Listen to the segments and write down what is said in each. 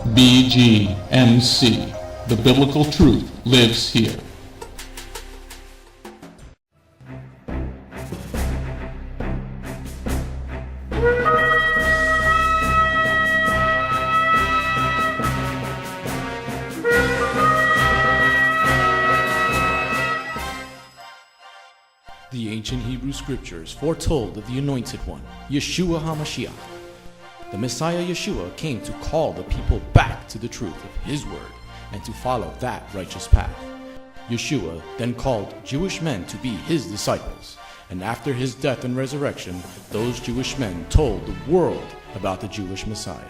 BGMC. The biblical truth lives here. The ancient Hebrew scriptures foretold of the Anointed One, Yeshua HaMashiach. The Messiah Yeshua came to call the people back to the truth of His word and to follow that righteous path. Yeshua then called Jewish men to be His disciples, and after His death and resurrection, those Jewish men told the world about the Jewish Messiah.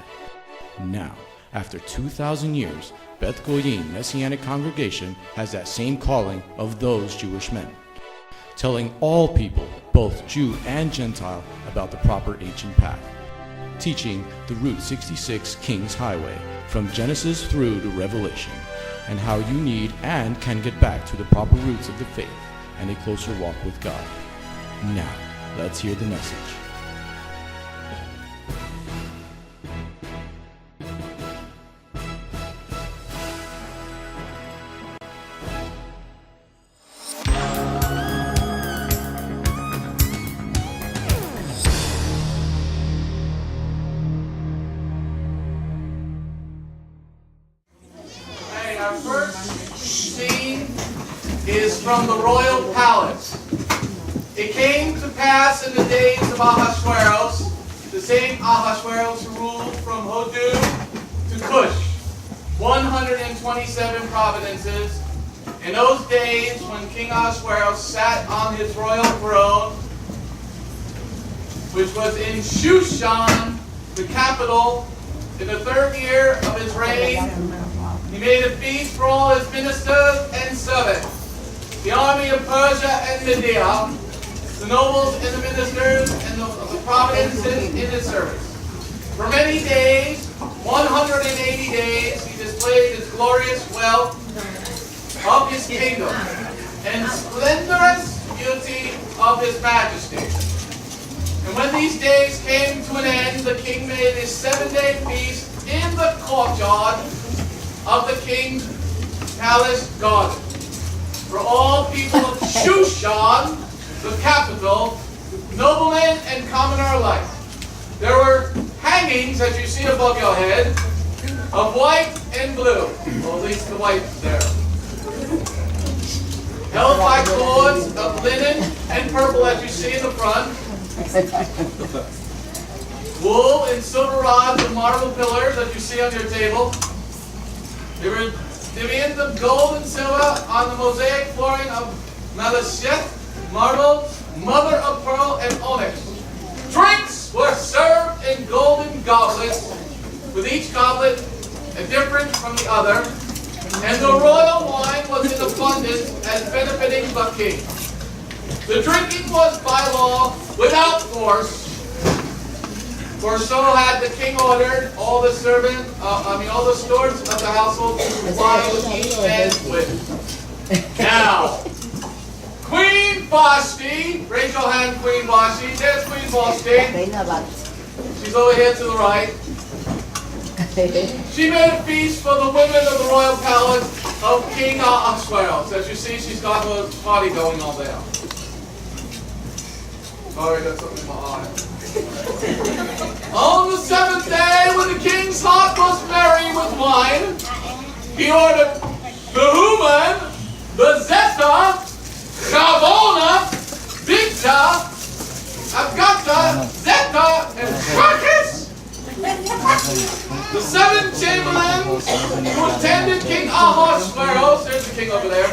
Now, after 2,000 years, Beth Goyim Messianic Congregation has that same calling of those Jewish men, telling all people, both Jew and Gentile, about the proper ancient path, teaching the Route 66 King's Highway from Genesis through to Revelation, and how you need and can get back to the proper roots of the faith and a closer walk with God. Now, let's hear the message. Our first scene is from the royal palace. It came to pass in the days of Ahasuerus, the same Ahasuerus who ruled from Hodu to Cush, 127 provinces. In those days when King Ahasuerus sat on his royal throne, which was in Shushan, the capital, in the 3rd year of his reign, he made a feast for all his ministers and servants, the army of Persia and Media, the nobles and the ministers and the provinces in his service. For many days, 180 days, he displayed his glorious wealth of his kingdom and splendorous beauty of his majesty. And when these days came to an end, the king made his 7-day feast in the courtyard of the king's palace garden. For all people of Shushan, the capital, noblemen and commoner alike. There were hangings, as you see above your head, of white and blue, or at least the white there, held by cords of linen and purple, as you see in the front, wool and silver rods of marble pillars, as you see on your table. They were divisions of gold and silver on the mosaic flooring of Malachite, marble, mother of pearl, and onyx. Drinks were served in golden goblets, with each goblet different from the other, and the royal wine was in abundance as benefiting the king. The drinking was by law without force, for so had the king ordered all the all the stores of the household to supply with each man's wit. Now, Queen Vashti, raise your hand, Queen Vashti. There's Queen Vashti. She's over here to the right. She made a feast for the women of the royal palace of King Ahasuerus. As you see, she's got a party going on there. Sorry, that's something in my eye. On the 7th day, when the king's heart was merry with wine, he ordered the Human, the Zeta, Chavona, Bigta, Agata, Zeta, and Trachis, the 7 chamberlains who attended King Ahasuerus, there's the king over there,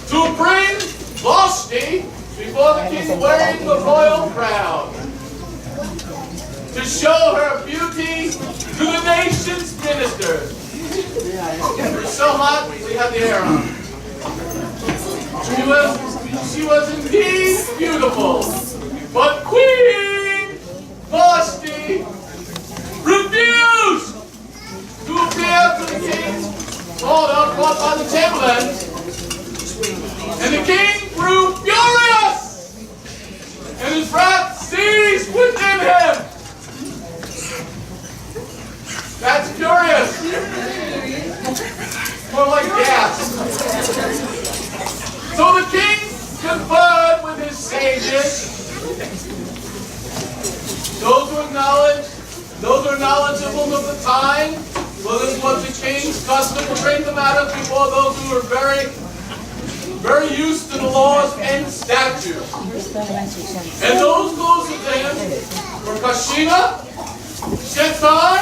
to bring Vashti before the king wearing the royal crown, to show her beauty to the nation's ministers. It's so hot, we have the air on. She was indeed beautiful, but Queen Vashti refused to appear to the king's order brought by the chamberlains, and the king grew furious, and his wrath seized within him. That knowledge, those who are knowledgeable of the time, well, this was the king's custom to bring the matter before those who were very used to the laws and statutes. And those closest to him were Kashina, Shethar,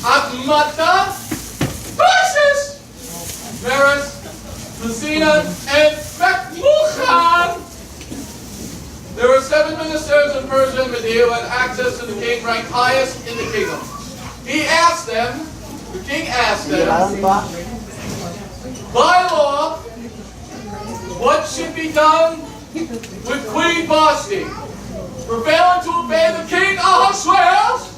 Akmata, Tarsus, Meres, Messina, and Bekmuchan. There were 7 ministers in Persia and Media who had access to the king, ranked highest in the kingdom. He asked them, the king asked them, by law, what should be done with Queen Vashti for failing to obey the king Ahasuerus?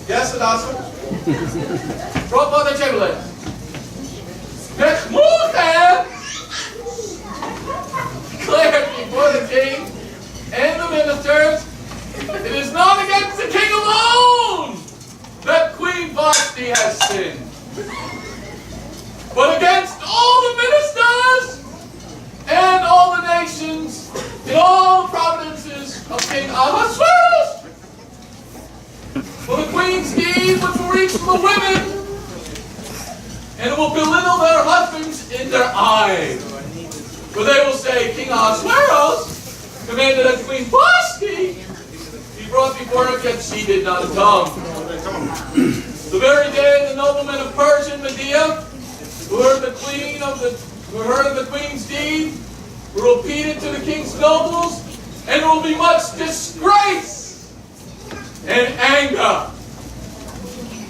Yes, Adasa? Brought by the Chamberlain. Bekmuchan declared before the king and the ministers, it is not against the king alone that Queen Vashti has sinned, but against all the ministers and all the nations in all the provinces of King Ahasuerus. For the queen's deed which will reach the women, and it will belittle their husbands in their eyes. For they will say, King Ahasuerus commanded that Queen Vashti be brought before him, yet she did not come. The very day the noblemen of Persia and Media, who heard of the queen's deed, were repeated to the king's nobles, and there will be much disgrace and anger.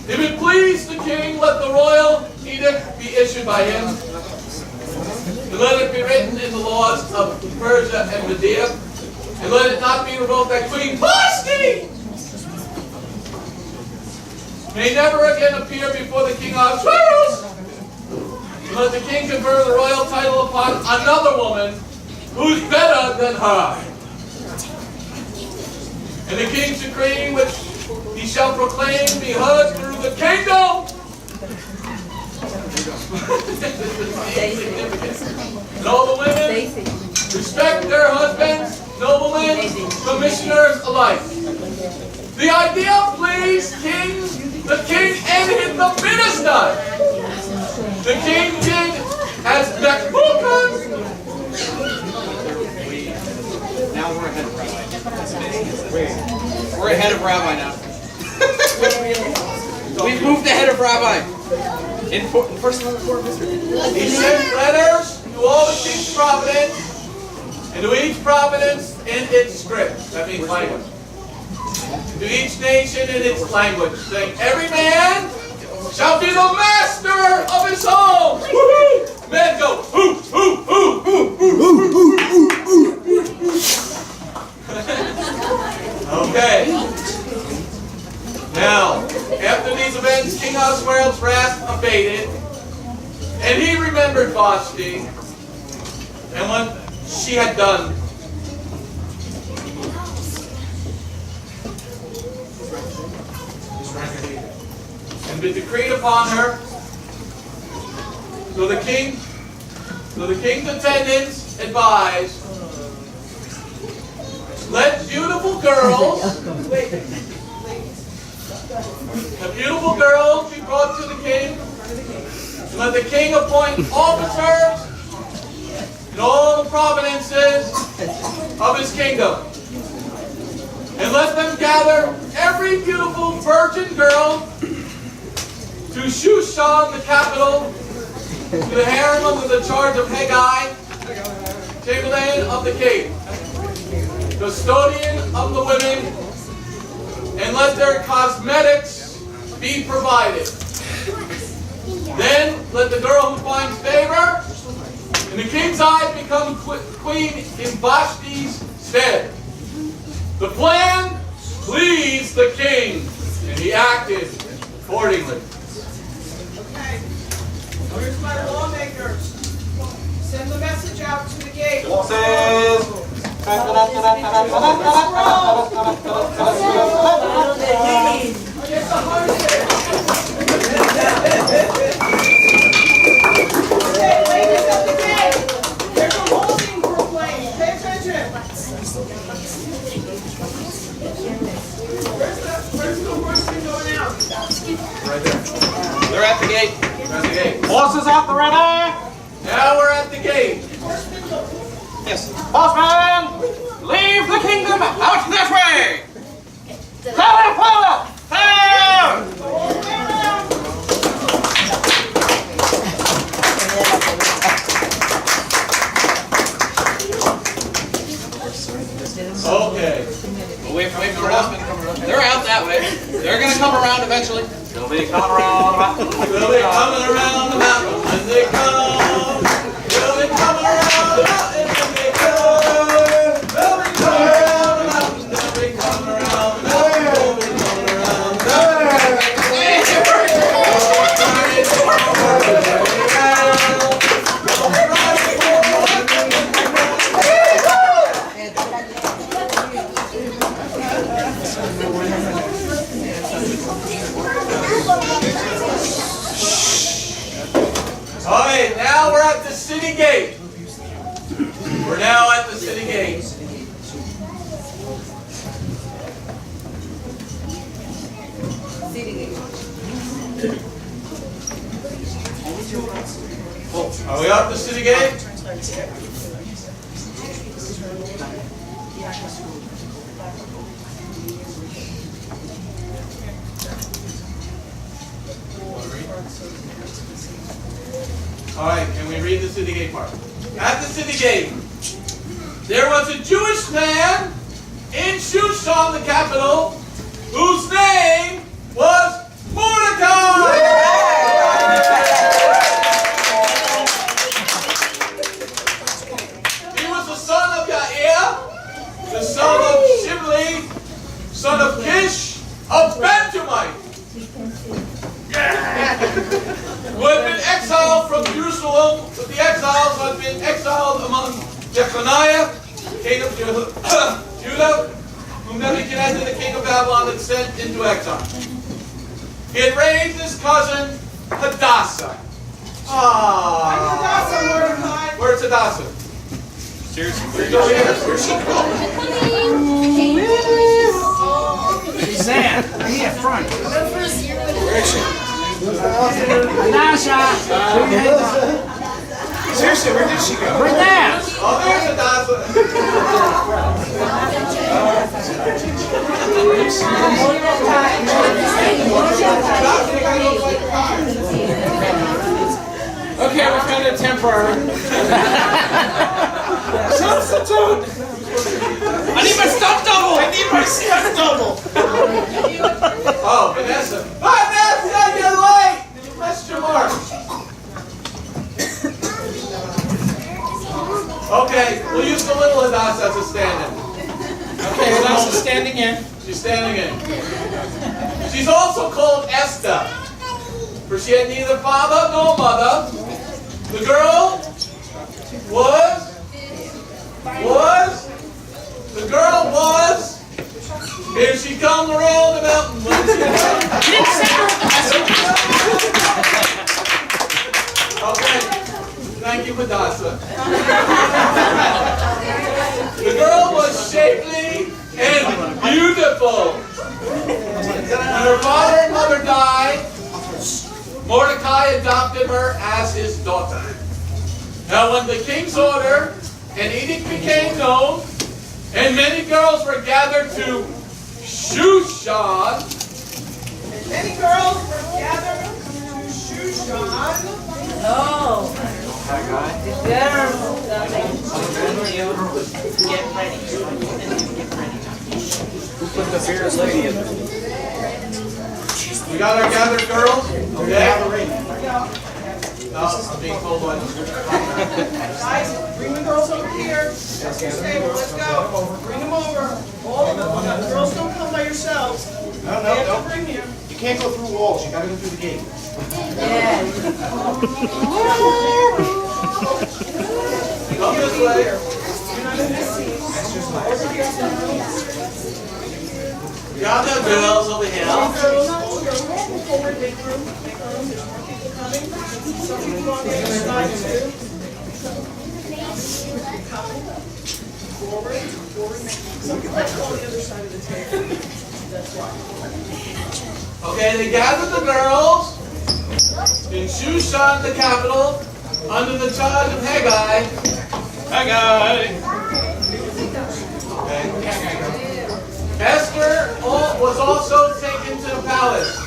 If it please the king, let the royal edict be issued by him, and let it be written in the laws of Persia and Media, and let it not be revoked that Queen Vashti may never again appear before the king Ahasuerus, and let the king confer the royal title upon another woman who's better than her. And the king's decree, which he shall proclaim, be heard through the kingdom. And all the women respect their husbands, noblemen, commissioners alike. The idea pleased the king and the minister. The king did as Bekmuchan. Now we're ahead of Rabbi. We're ahead of Rabbi now. We've moved ahead of Rabbi. In first court of history. He sent letters to all the king's providence, and to each providence in its script. That means language. To each nation in its language, saying, every man shall be the master of his home. Woo-hoo! Men go, hoo, hoo, hoo, hoo, hoo, hoo, hoo. Okay. Now, after these events, King Ahasuerus' wrath abated, and he remembered Vashti and what she had done. And been decreed upon her. So the king's attendants advised, let beautiful girls, be brought to the king, and let the king appoint officers in all the provinces of his kingdom. And let them gather every beautiful virgin girl to Shushan, the capital, to the harem under the charge of Haggai, chamberlain of the king, custodian of the women, and let their cosmetics be provided. Then let the girl who finds favor in the king's eyes become queen in Vashti's stead. The plan pleased the king, and he acted accordingly. Okay. Here's my lawmakers. Send the message out to the gate. It's a hard Okay, ladies at the gate. There's a holding proclaimed. Pay attention. Right there. They're at the gate. We're at the gate. Horses at the ready. Now we're at the gate. Yes. Horsemen, leave the kingdom out this way. Follow, follow, follow. Okay. Wait for the horsemen to come around. They're out that way. They're going to come around eventually. They'll be coming around. Will they coming around the mountain when they come? Will they come around the mountain when they come? Will they come around the mountain? Will they come around the mountain? Will they come around the All right, now we're at the city gate. We're now at the city gate. Are we up the city gate? All right, can we read the city gate part? At the city gate, there was a Jewish man in Shushan, the capital, whose name was Mordecai. He was the son of Yair, the son of Shibli, son of Kish, of Benjamite, who had been exiled from Jerusalem, but the exiles had been exiled among Jeconiah, king of Judah, whom Nebuchadnezzar, the king of Babylon, had sent into exile. He had raised his cousin Hadassah. Where's Hadassah? Seriously. She's over here. Where's she Suzanne, right here, front. Where is she? Nasha. Seriously, where did she go? Right there. Oh, there's Hadassah. Okay, we found a temporary. Substitute. I need my stuff double! I need my stuff double! Oh, Vanessa. Vanessa, you're late! You missed your mark. Okay, we'll use the little Hadassah as a stand-in. Okay, Hadassah's standing in. She's standing in. She's also called Esther, for she had neither father nor mother. The girl was, here she comes around the mountain. Okay, thank you, Hadassah. The girl was shapely and beautiful. When her father and mother died, Mordecai adopted her as his daughter. Now when the king's order and edict became known, and many girls were gathered to Shushan, Many girls were gathered to Shushan. we got our gathered girls? Okay. No, I'm being told what. Guys, bring the girls over here. Let's get stable. Let's go. Bring them over. All of them. Girls, don't come by yourselves. No, They have to bring you. You can't go through walls. You gotta go through the gate. Come this way. We got the girls over here. All girls, forward, make room. Make room. There's more people coming. Some people on the other side too. Coming. Forward, make room. Some people like on the other side of the table. Okay, they gathered the girls in Shushan, the capital, under the charge of Haggai. Esther was also taken to the palace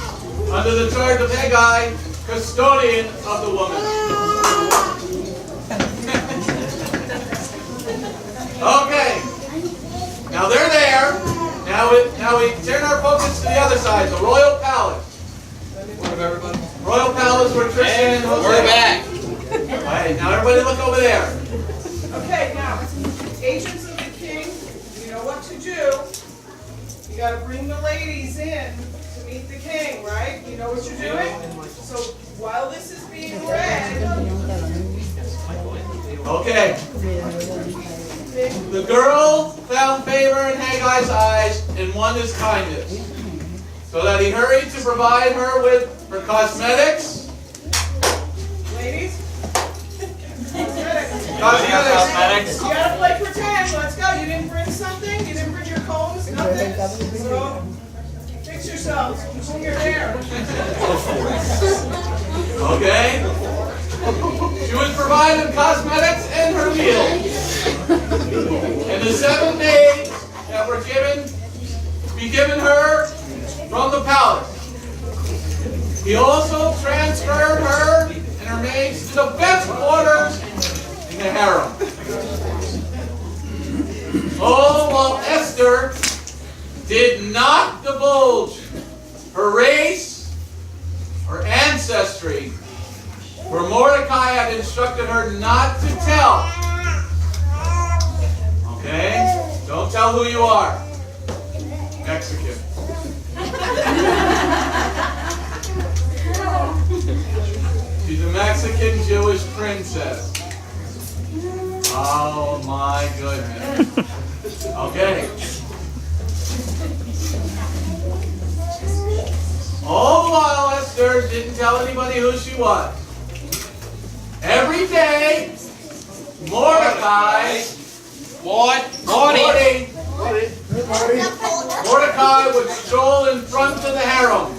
under the charge of Haggai, custodian of the woman. Okay, now they're there. Now we turn our focus to the other side, the royal palace. What of everybody? Royal palace where Tristan and Jose. We're back. All right, now everybody look over there. Okay, now, agents of the king, you know what to do. You gotta bring the ladies in to meet the king, right? You know what you're doing? So while this is being read, Okay. The girl found favor in Haggai's eyes, and won his kindness, so that he hurried to provide her with her cosmetics. ladies, Cosmetics. you gotta play pretend. Let's go. You didn't bring something? You didn't bring your combs? Nothing? So, fix yourselves. Pull your hair. Okay. She was provided cosmetics and her meal. And the 7 days that were be given her from the palace. He also transferred her and her maids to the best quarters in the harem. Oh, while Esther did not divulge her race, her ancestry, for Mordecai had instructed her not to tell. Okay? Don't tell who you are. Mexican. She's a Mexican Jewish princess. Oh my goodness. Okay. All the while Esther didn't tell anybody who she was. Every day, Mordecai Mordecai would stroll in front of the harem.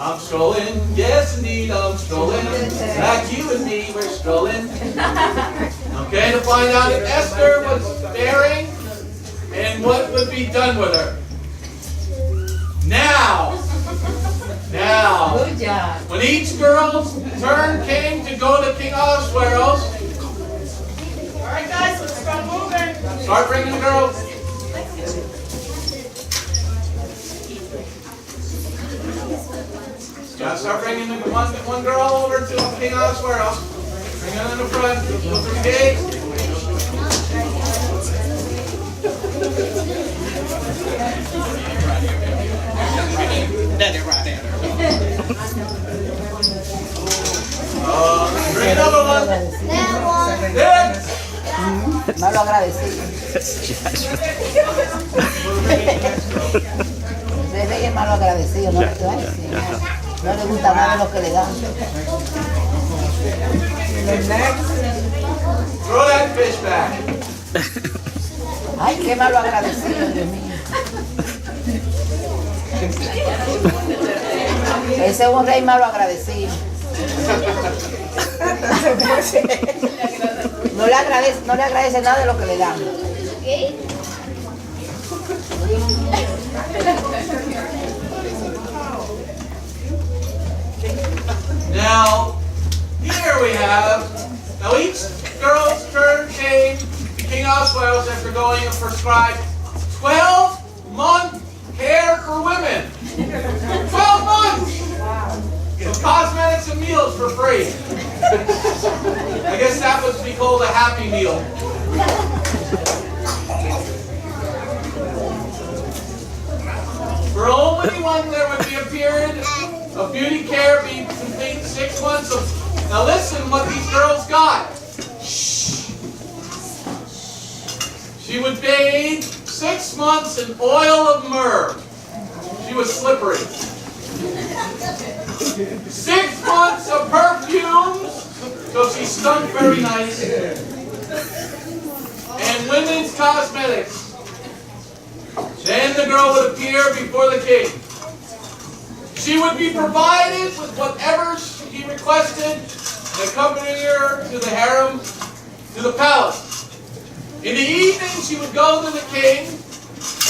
I'm strolling, yes indeed, I'm strolling. Like you and me, we're strolling. Okay, to find out if Esther was faring and what would be done with her. Now, when each girl's turn came to go to King Ahasuerus, All right, guys, let's start moving. start bringing the girls. Gotta start bringing the one girl over to King Ahasuerus. Bring her in the front. Go through the gate. Bring another one. Next. Malo agradecido. Se ve que es malo agradecido, no le estoy diciendo. No le gusta nada lo que le dan. Throw that fish back. Ay, qué malo agradecido, Dios mío. Ese es un rey malo agradecido. No le agradece nada de lo que le dan. Now, here we have, now each girl's turn came to King Ahasuerus after going and prescribed 12-month care for women. 12 months! With cosmetics and meals for free. I guess that would be called a happy meal. For only one there would be a period of beauty care be complete 6 months of. Now listen what these girls got. Shh. She would bathe 6 months in oil of myrrh. She was slippery. 6 months of perfumes, so she stunk very nice. And women's cosmetics. Then the girl would appear before the king. She would be provided with whatever he requested and accompany her to the harem, to the palace. In the evening, she would go to the king,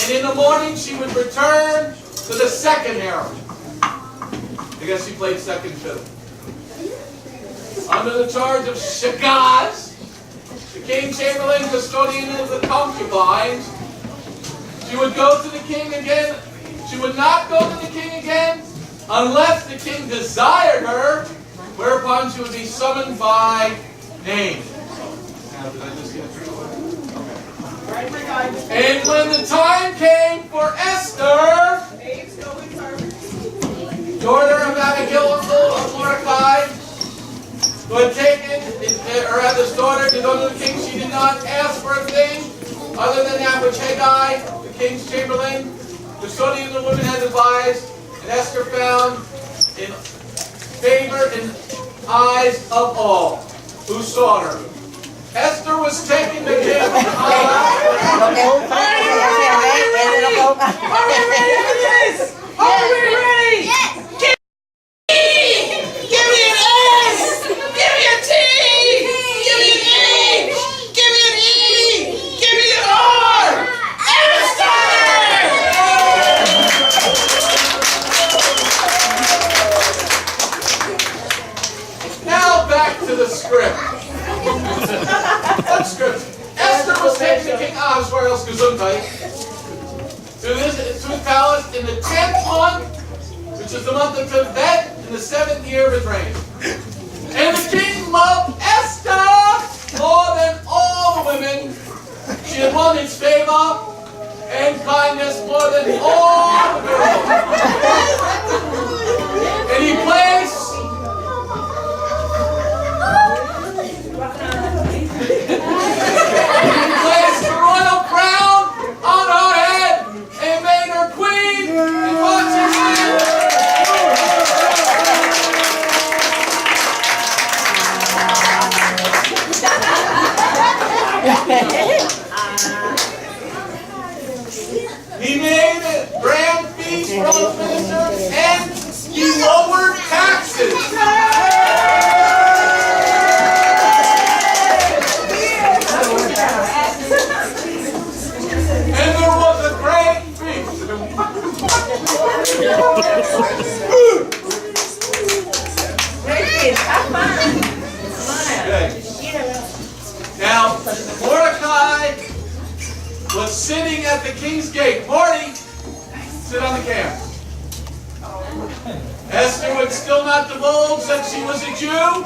and in the morning, she would return to the second harem. I guess she played second fiddle. Under the charge of Shagaz, the king chamberlain, custodian of the concubines, she would go to the king again. She would not go to the king again unless the king desired her, whereupon she would be summoned by name. Now, did I just get through? And when the time came for Esther, daughter of Abigail of Mordecai, who had taken or had this daughter to go to the king, she did not ask for a thing other than that which Haggai, the king's chamberlain, custodian of the women, had advised, and Esther found in favor in eyes of all who saw her. Esther was taken to king. Lo que un frente se hace rey es de lo que busca. Are we ready for this? Are we ready? Give me an S! Give me a T! Give me an H! Give me an E! Give me an R! Esther! Now back to the script. What script? Esther was taken to King Ahasuerus Gesundheit to his palace in the 10th month, which is the month of Tevet, in the 7th year of his reign. And the king loved Esther more than all the women. She had won his favor and kindness more than all the girls. And he placed the royal crown on her head and made her queen and watched her He made a grand feast for all the ministers and he lowered taxes. And there was a great feast. Okay. Now, Mordecai was sitting at the king's gate. Marty, sit on the camp. Esther would still not divulge that she was a Jew,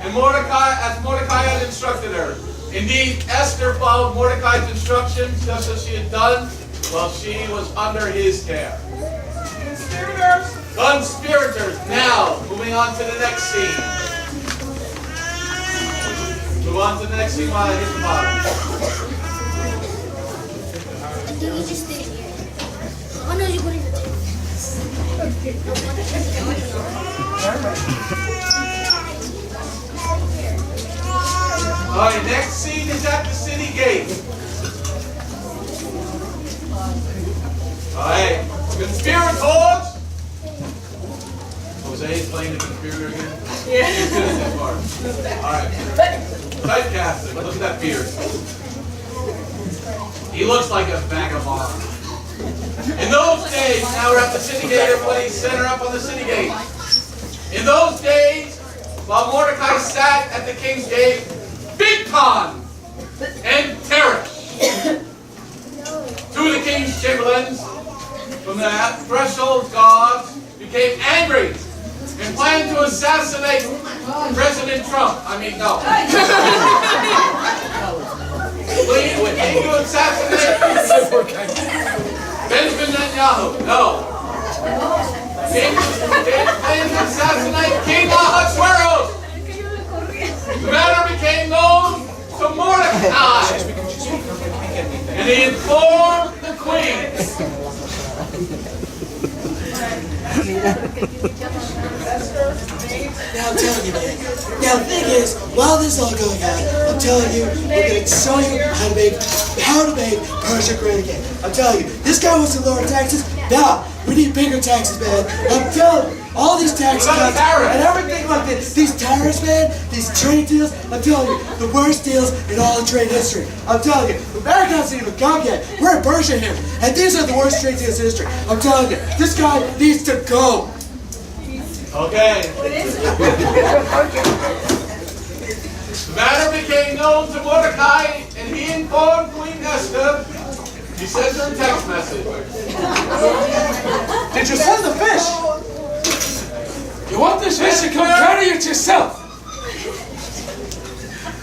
and as Mordecai had instructed her. Indeed, Esther followed Mordecai's instructions just as she had done while she was under his care. Conspirators. Now, moving on to the next scene. Move on to the next scene while I hit the bottom. You just stay here. Oh no, you put it in the Alright, next scene is at the city gate. Alright, conspirators! Jose's playing the conspirator again? Yeah. He's good at that part. Alright. Typecasting, look at that beard. He looks like a vagabond. In those days, now we're at the city gate, everybody center up on the city gate. In those days, while Mordecai sat at the king's gate, Bigtan and Teresh, two of the king's chamberlains from the threshold guards, became angry and planned to assassinate President Trump. Planned to assassinate Benjamin Netanyahu. No. Planned to assassinate King Ahasuerus. The matter became known to Mordecai, and he informed the queen. Now I'm telling you, man. Now the thing is, while this is all going on, I'm telling you, we're going to show you how to make Persia great again. I'm telling you, this guy wants to lower taxes. Nah, we need bigger taxes, man. I'm telling you, all these tax cuts and everything like this. These tariffs, man, these trade deals, I'm telling you, the worst deals in all of trade history. I'm telling you, America hasn't even come yet. We're in Persia here, and these are the worst trade deals in history. I'm telling you, this guy needs to go. Okay. The matter became known to Mordecai, and he informed Queen Esther. He sent her a text message. Did you send the fish? You want this fish to come carry it yourself.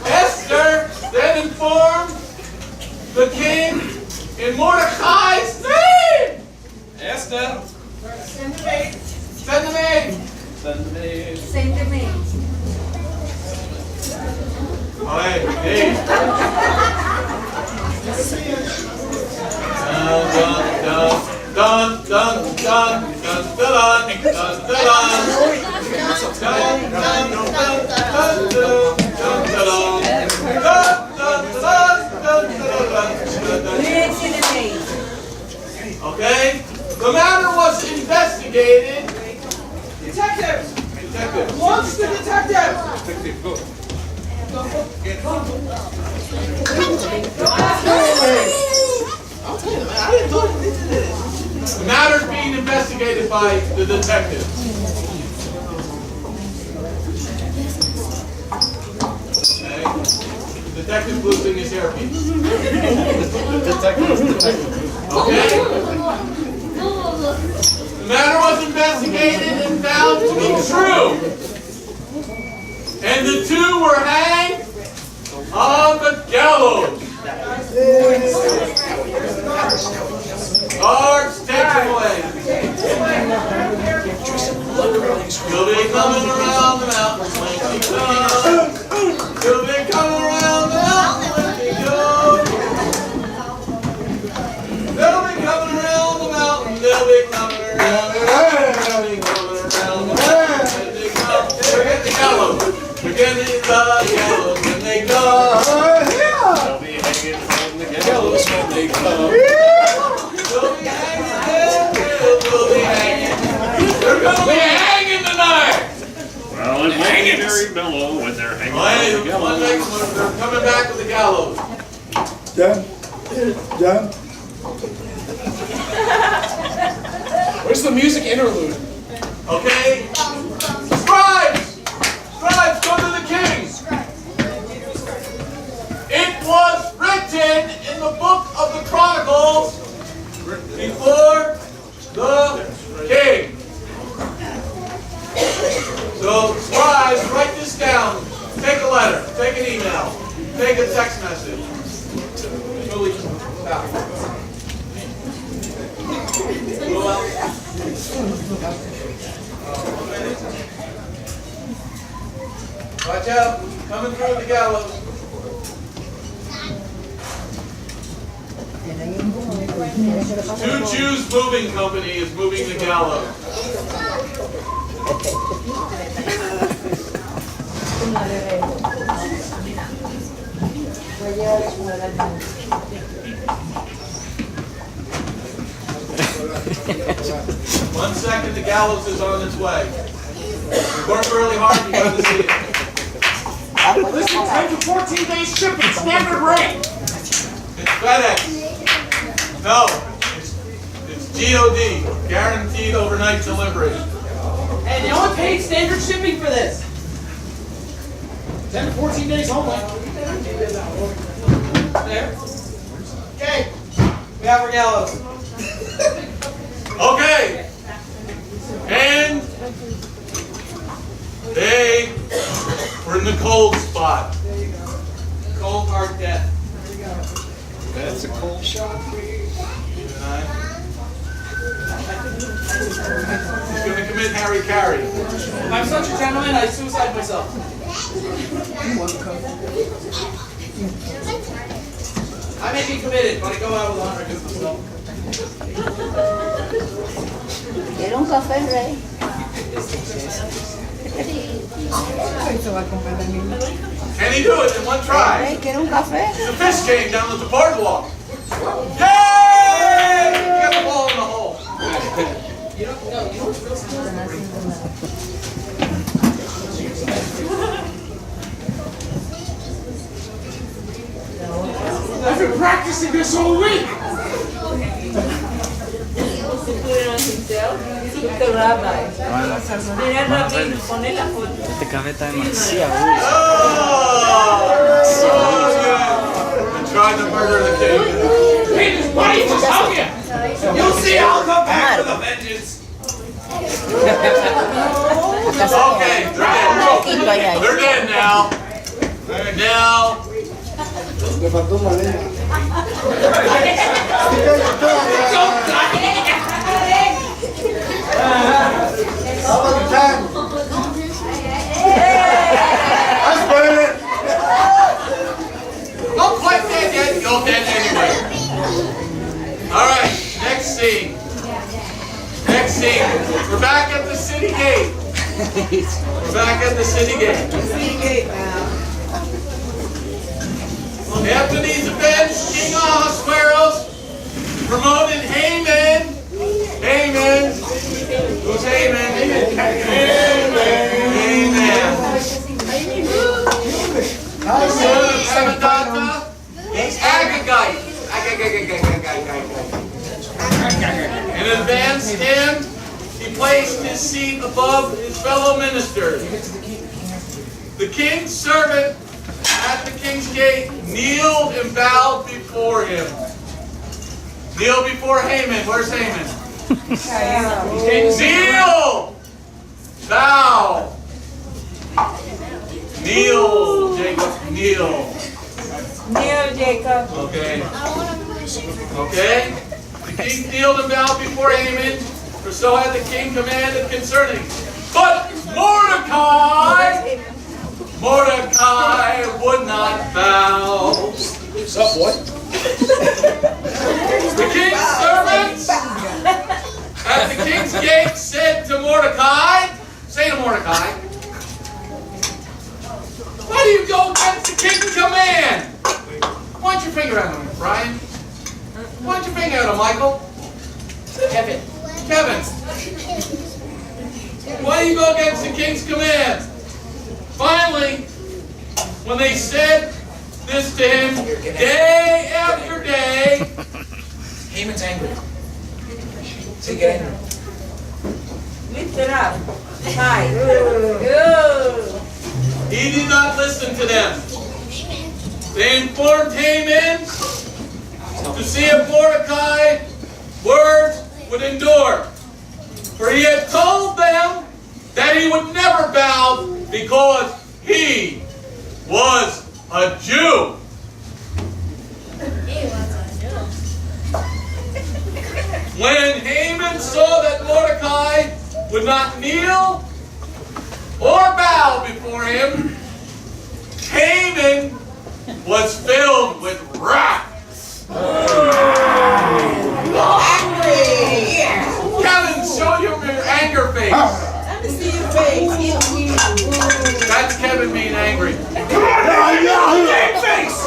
Esther then informed the king in Mordecai's name. Esther. Send the maid. Send the maid. Send the mail. All right, hey. Dun dun dun dun dun dun dun dun Okay, the matter was investigated. Detective! Detective. Launch the detective! Detective, go. I'll tell you, man, I didn't do it. The matter is being investigated by the detective. Okay. The detective's losing his hairpiece. Okay. The matter was investigated and found to be true. And the two were hanged on the gallows. Guards, take them away. You'll be coming around the mountain when we come. You'll be coming around the mountain when we go. They'll be coming around the mountain. They'll be coming around the mountain. They'll be coming around the mountain when they come. Forget the gallows. Forget the gallows when they come. They'll be hanging from the gallows when they come. They'll be hanging. They'll be hanging. They're gonna be hanging tonight. Well, it might be very mellow when they're hanging on the gallows. They're coming back with the gallows. Done. Done. Where's the music interlude? Okay? Scribes! Scribes, go to the king! It was written in the book of the Chronicles before the king. So, scribes, write this down. Take a letter, take an email, take a text message. Go out. Watch out, coming through the gallows. Two Jews Moving Company is moving the gallows. One second, the gallows is on its way. Work really hard, you got to see it. Listen, 10 to 14 days shipping, standard rate. It's FedEx. No, it's GOD, guaranteed overnight delivery. And they only paid standard shipping for this. 10 to 14 days only. There. Okay. We have our gallows. Okay. And they were in the cold spot. Cold hard death. That's a cold shot. He's going to commit Harry Carey. I'm such a gentleman, I suicide myself. I may be committed, but I go out with honor because of myself. ¿Quiere un café, Rey? Can he do it in one try? Rey, ¿quiere un café? The fish came down at the boardwalk. Yay! You got the ball in the hole. I've been practicing this all week. Oh! And tried to murder the king. Hey, this buddy just hug you. You'll see I'll come back with a vengeance. Okay, they're dead. They're dead now. Now. Le faltó una lengua. Not quite dead yet. You're dead anyway. All right, next scene. Next scene. We're back at the city gate. We're back at the city gate. After these events, King Ahasuerus promoted Haman. Haman. Who's Haman? Haman. The son of Abadata. Agagite. And advanced him. He placed his seat above his fellow ministers. The king's servant at the king's gate kneeled and bowed before him. Kneel before Haman. Where's Haman? Kneel! Bow! Kneel, Jacob. Kneel. Kneel, Jacob. Okay. Okay? The king kneeled and bowed before Haman, for so had the king commanded concerning. But Mordecai would not bow. What's up, boy? The king's servants at the king's gate said to Mordecai, say to Mordecai, why do you go against the king's command? Point your finger at him, Brian. Point your finger at him, Michael. Kevin. Why do you go against the king's command? Finally, when they said this to him day after day, Haman's angry. Say get angry. Lift it up. High. Good. he did not listen to them. They informed Haman to see if Mordecai's words would endure. For he had told them that he would never bow because he was a Jew. When Haman saw that Mordecai would not kneel or bow before him, Haman was filled with wrath. Kevin, show your anger face. Let me see your face. That's Kevin being angry. Come on, game face!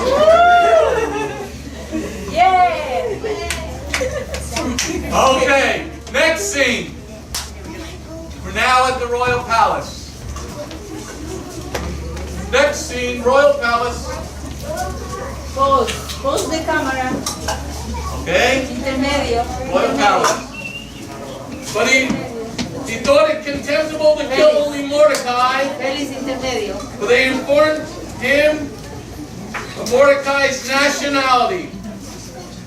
Yeah. Okay, next scene. We're now at the royal palace. Next scene, royal palace. Pose the camera. Okay, Intermedio. royal palace. But he thought it contemptible to kill only Mordecai. Feliz intermedio. But they informed him of Mordecai's nationality.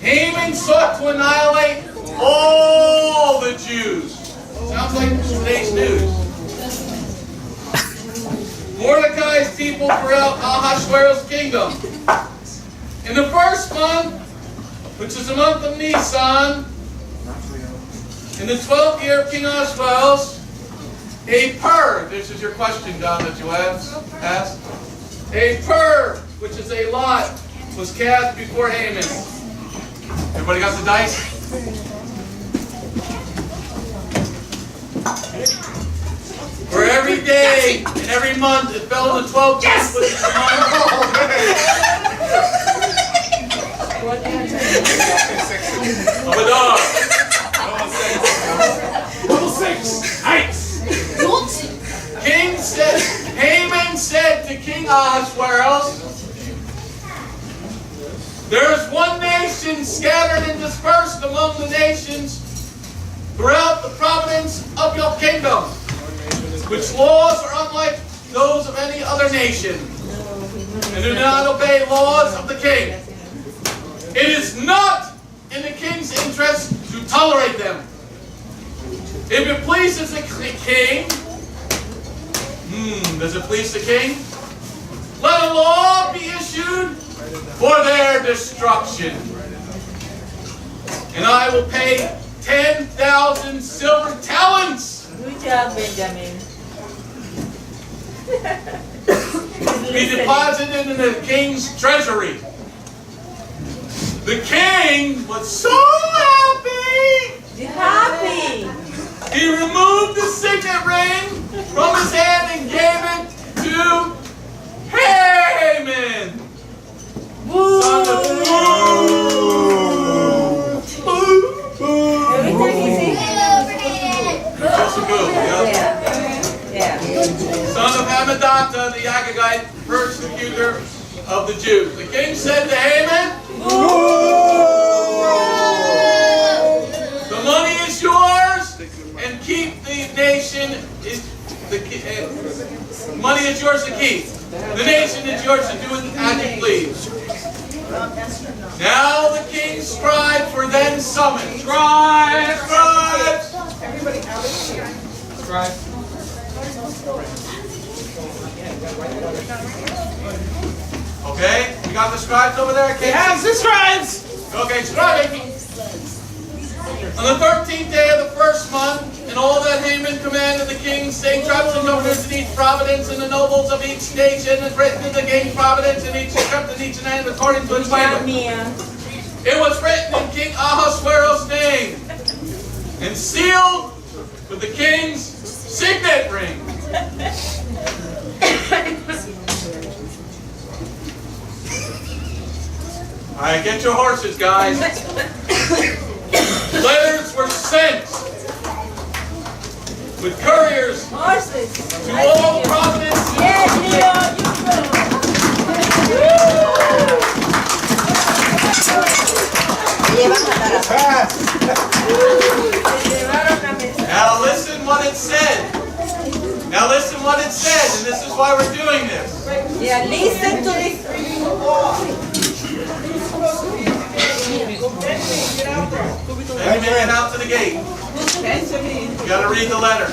Haman sought to annihilate all the Jews. Sounds like today's news. Mordecai's people throughout Ahasuerus' kingdom. In the first month, which is the month of Nisan, in the 12th year of King Ahasuerus, a pur, this is your question, John, that you asked. A pur, which is a lot, was cast before Haman. Everybody got the dice? For every day and every month it fell on the 12th month, which is the month of Adar. Haman said to King Ahasuerus, there is one nation scattered and dispersed among the nations throughout the province of your kingdom, which laws are unlike those of any other nation, and do not obey laws of the king. It is not in the king's interest to tolerate them. If it pleases the king, does it please the king? Let a law be issued for their destruction. And I will pay 10,000 silver talents. Good job, Benjamin. Be deposited in the king's treasury. The king was so happy. Happy. He removed the signet ring from his hand and gave it to Haman. Son of Son of Hammedatha, the Agagite, persecutor of the Jews. The king said to Haman, the money is yours, and keep the nation money is yours to keep. The nation is yours to do as you please. Now the king's scribes were then summoned. Scribes! Everybody out of here. Scribes. Okay, we got the scribes over there. Yes, the scribes! Okay, scribing. On the 13th day of the first month, and all that Haman commanded the king's satraps and governors in each province, and the nobles of each nation, and written in the king's providence, and each kept in each land according to its language. It was written in King Ahasuerus' name, and sealed with the king's signet ring. All right, get your horses, guys. Letters were sent with couriers to all provinces. Now listen what it said. Now listen what it said, and this is why we're doing this. Yeah, listen to this. Benjamin, get out to the gate. You got to read the letter.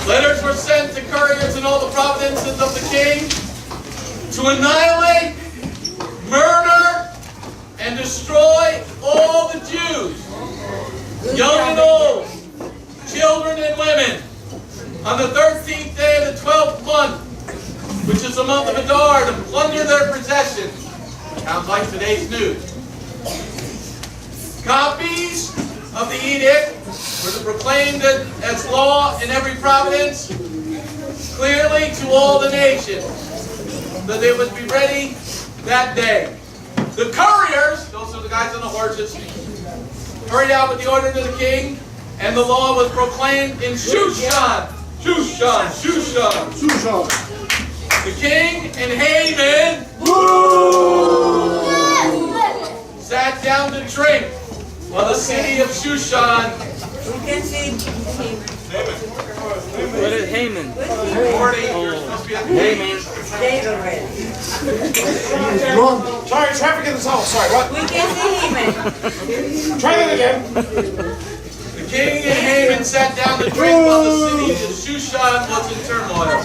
Letters were sent to couriers in all the provinces of the king to annihilate, murder, and destroy all the Jews, young and old, children and women, on the 13th day of the 12th month, which is the month of Adar, to plunder their possessions. Sounds like today's news. Copies of the edict were proclaimed as law in every province, clearly to all the nations, that they would be ready that day. The couriers, those are the guys on the horses, hurried out with the order to the king, and the law was proclaimed in Shushan. Shushan. The king and Haman sat down to drink, while the city of Shushan. We can see him. What is Haman? 40. You're supposed to be at the Haman. Stay already. Sorry, traffic in the tunnel. Sorry, what? We can see him. Try that again. The king and Haman sat down to drink while the city of Shushan was in turmoil. The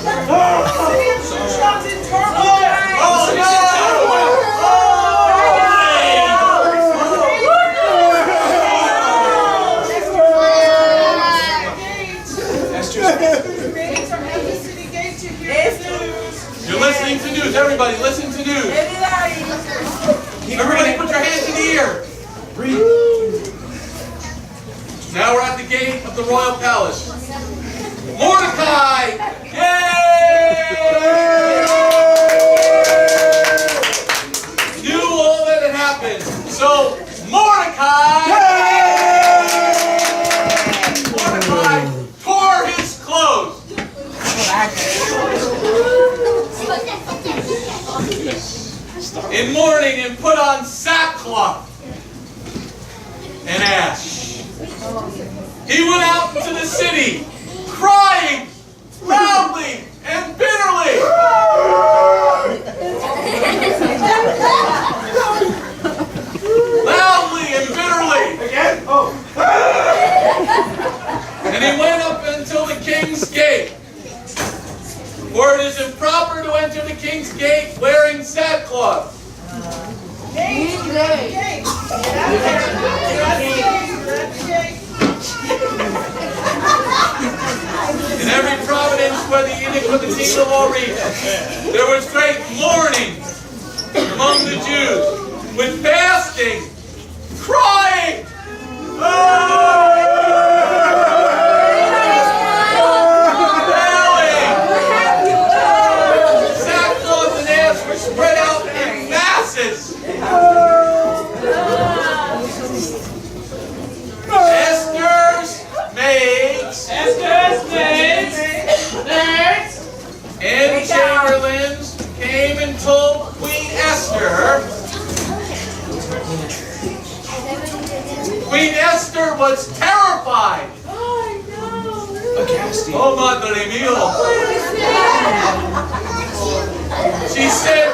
city of Shushan's in turmoil. Oh no! You're listening to news. Everybody, listen to news. Everybody put your hands in the air. Now we're at the gate of the royal palace. Mordecai! Yay! Knew all that had happened. So Mordecai tore his clothes. In mourning and put on sackcloth and ash. He went out into the city, crying loudly and bitterly. Loudly and bitterly. Again? Oh. And he went up until the king's gate. For it is improper to enter the king's gate wearing sackcloth. In every providence where the edict of the king of all reached, there was great mourning among the Jews, with fasting, crying, sackcloth and ash were spread out in masses. Esther's maids and chamberlains came and told Queen Esther. Queen Esther was terrified. Oh, madre mia. She said,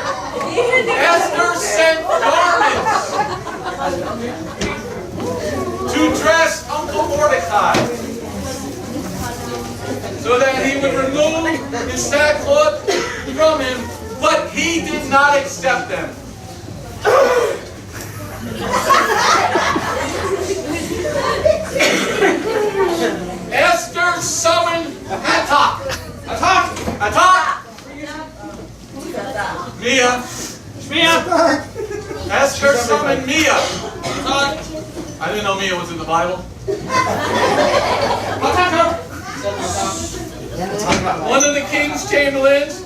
Esther sent garments to dress Uncle Mordecai, so that he would remove his sackcloth from him, but he did not accept them. Esther summoned Atak. Mia. Esther summoned Mia. I didn't know Mia was in the Bible. One of the king's chamberlains,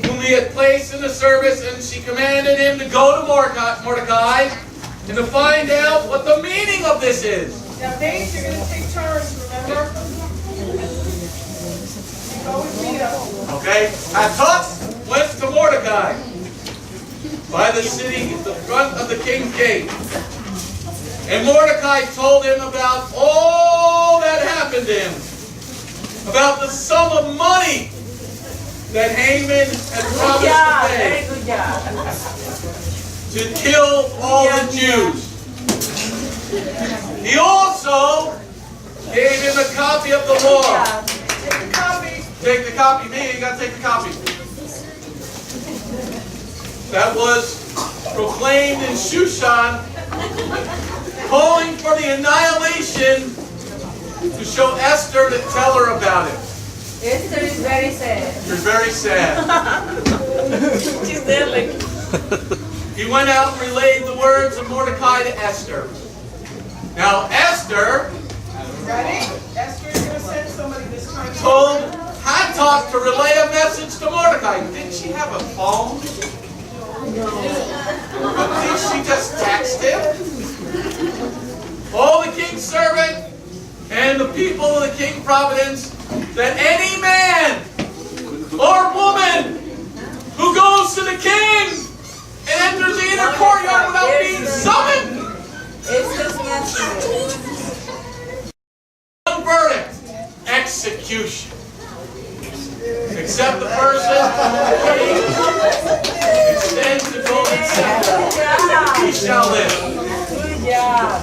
whom he had placed in the service, and she commanded him to go to Mordecai and to find out what the meaning of this is. Now, maids, you're going to take turns, remember? Go with Mia. Okay? Atak went to Mordecai by the city at the front of the king's gate. And Mordecai told him about all that happened to him, about the sum of money that Haman had promised to pay to kill all the Jews. He also gave him a copy of the law. Take the copy. Take the copy. Me, you got to take the copy. That was proclaimed in Shushan, calling for the annihilation, to show Esther to tell her about it. Esther is very sad. You're very sad. She's there like... He went out and relayed the words of Mordecai to Esther. Now Esther Ready? Esther's going to send somebody this time. told Hatok to relay a message to Mordecai. Didn't she have a phone? But did she just text him? All the king's servant and the people of the king providence, that any man or woman who goes to the king and enters the inner courtyard without being summoned, one verdict, execution. Except the person the king extends the golden scepter, he shall live. Good job.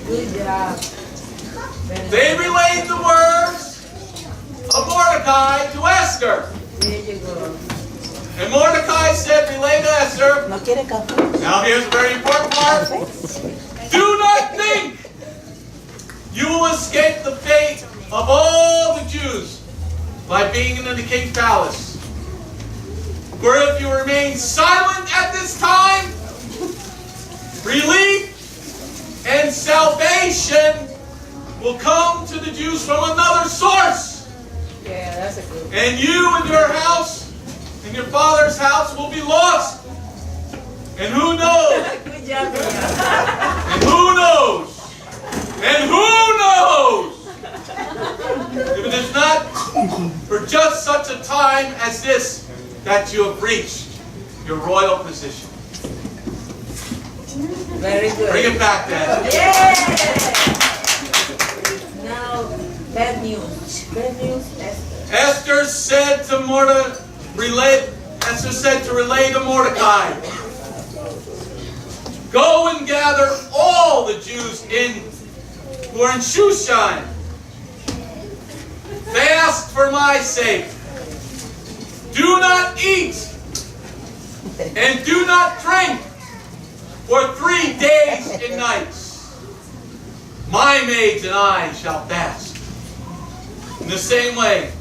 Good job. They relayed the words of Mordecai to Esther. There you go. And Mordecai said, relay to Esther. ¿No quiere café? Now here's a very important part. Do not think you will escape the fate of all the Jews by being in the king's palace. For if you remain silent at this time, Relief and salvation will come to the Jews from another source. Yeah, that's a good one. And you and your house and your father's house will be lost. And who knows? Good job. And who knows? And who knows? If it is not for just such a time as this that you have reached your royal position. Very good. Bring it back, Dad. Yeah! Now, bad news. Bad news, Esther. Esther said to relay to Mordecai, go and gather all the Jews who are in Shushan. Fast for my sake. Do not eat and do not drink for 3 days and nights. My maids and I shall fast. In the same way,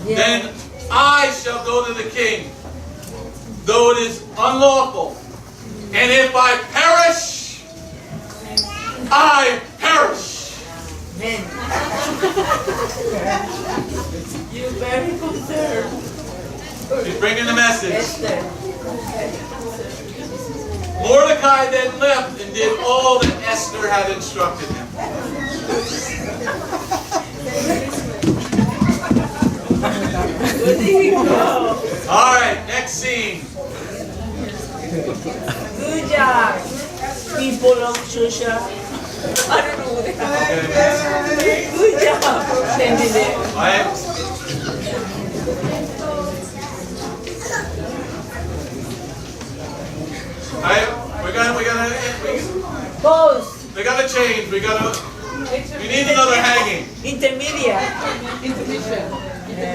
then I shall go to the king, though it is unlawful. And if I perish, I perish. Amen. You're very concerned. She's bringing the message. Esther. Mordecai then left and did all that Esther had instructed him. All right, next scene. Good job, people of Shusha. I don't know what they call it. Good job. Sending it. All right. Pause. We gotta change. We need another hanging. Intermediate.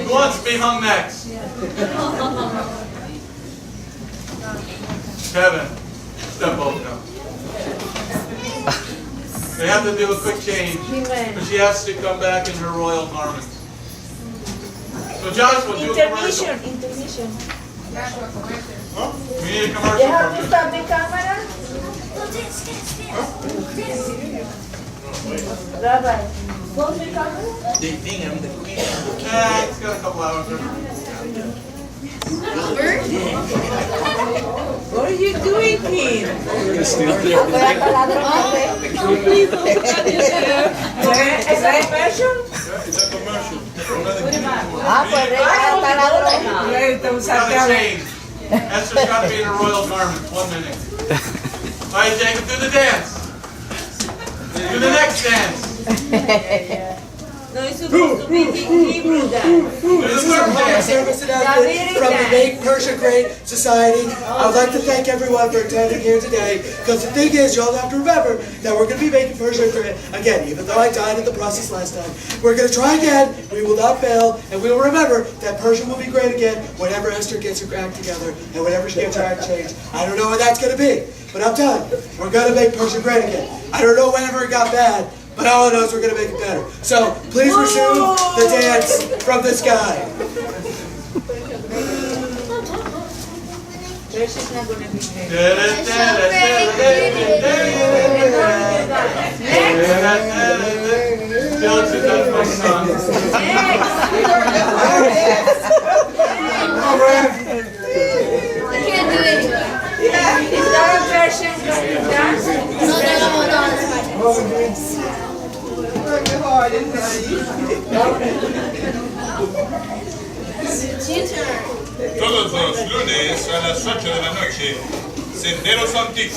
Who wants to be hung next? Kevin, step over now. They have to do a quick change, but she has to come back in her royal garments. So Joshua, do a commercial. Intermission. We need a commercial You have from to you. stop the camera. Rabbi, close the camera. They think I'm the queen. It's got a couple hours. What are you doing here? Is that a commercial? It's a commercial. Gotta change. Esther's got to be in her royal garments. 1 minute. All right, Jacob, do the dance. Do the next dance. No, it's supposed to be Hebrew dance. Do the third dance. Service announcement from the Make Persia Great Society. I would like to thank everyone for attending here today, because the thing is, you all have to remember that we're going to be making Persia great again, even though I died in the process last time. We're going to try again, we will not fail, and we will remember that Persia will be great again whenever Esther gets her act together and whenever she gets her act changed. I don't know when that's going to be, but I'm telling you, we're going to make Persia great again. I don't know whenever it got bad, but all I know is we're going to make it better. So, please resume the dance from the sky. Persia's not going to be here. Felix is not my son. I can't do it. Is that a Persian dance? No, hold on. It's your turn. Todos los lunes a las 8 de la noche, Senderos Antiguos.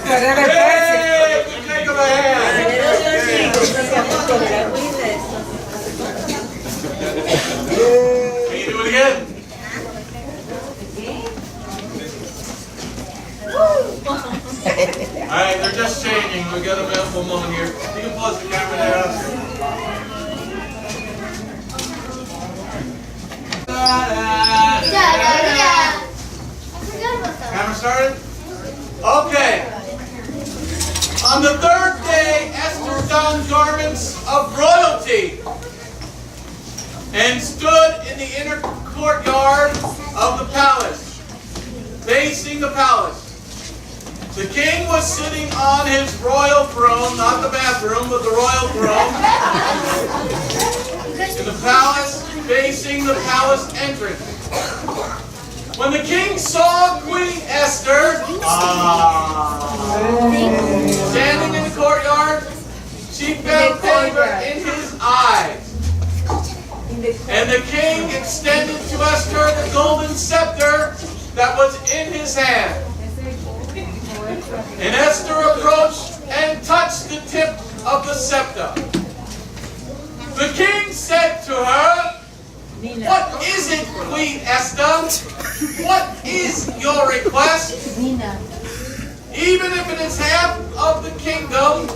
Hey, take him a hand. Can you do it again? Alright, they're just changing. We got a moment here. You can pause the camera there. Camera started? Okay. On the third day, Esther donned garments of royalty and stood in the inner courtyard of the palace, facing the palace. The king was sitting on his royal throne, not the bathroom, but the royal throne, in the palace, facing the palace entrance. When the king saw Queen Esther standing in the courtyard, she found favor in his eyes. And the king extended to Esther the golden scepter that was in his hand. And Esther approached and touched the tip of the scepter. The king said to her, "What is it, Queen Esther? What is your request? Even if it is half of the kingdom,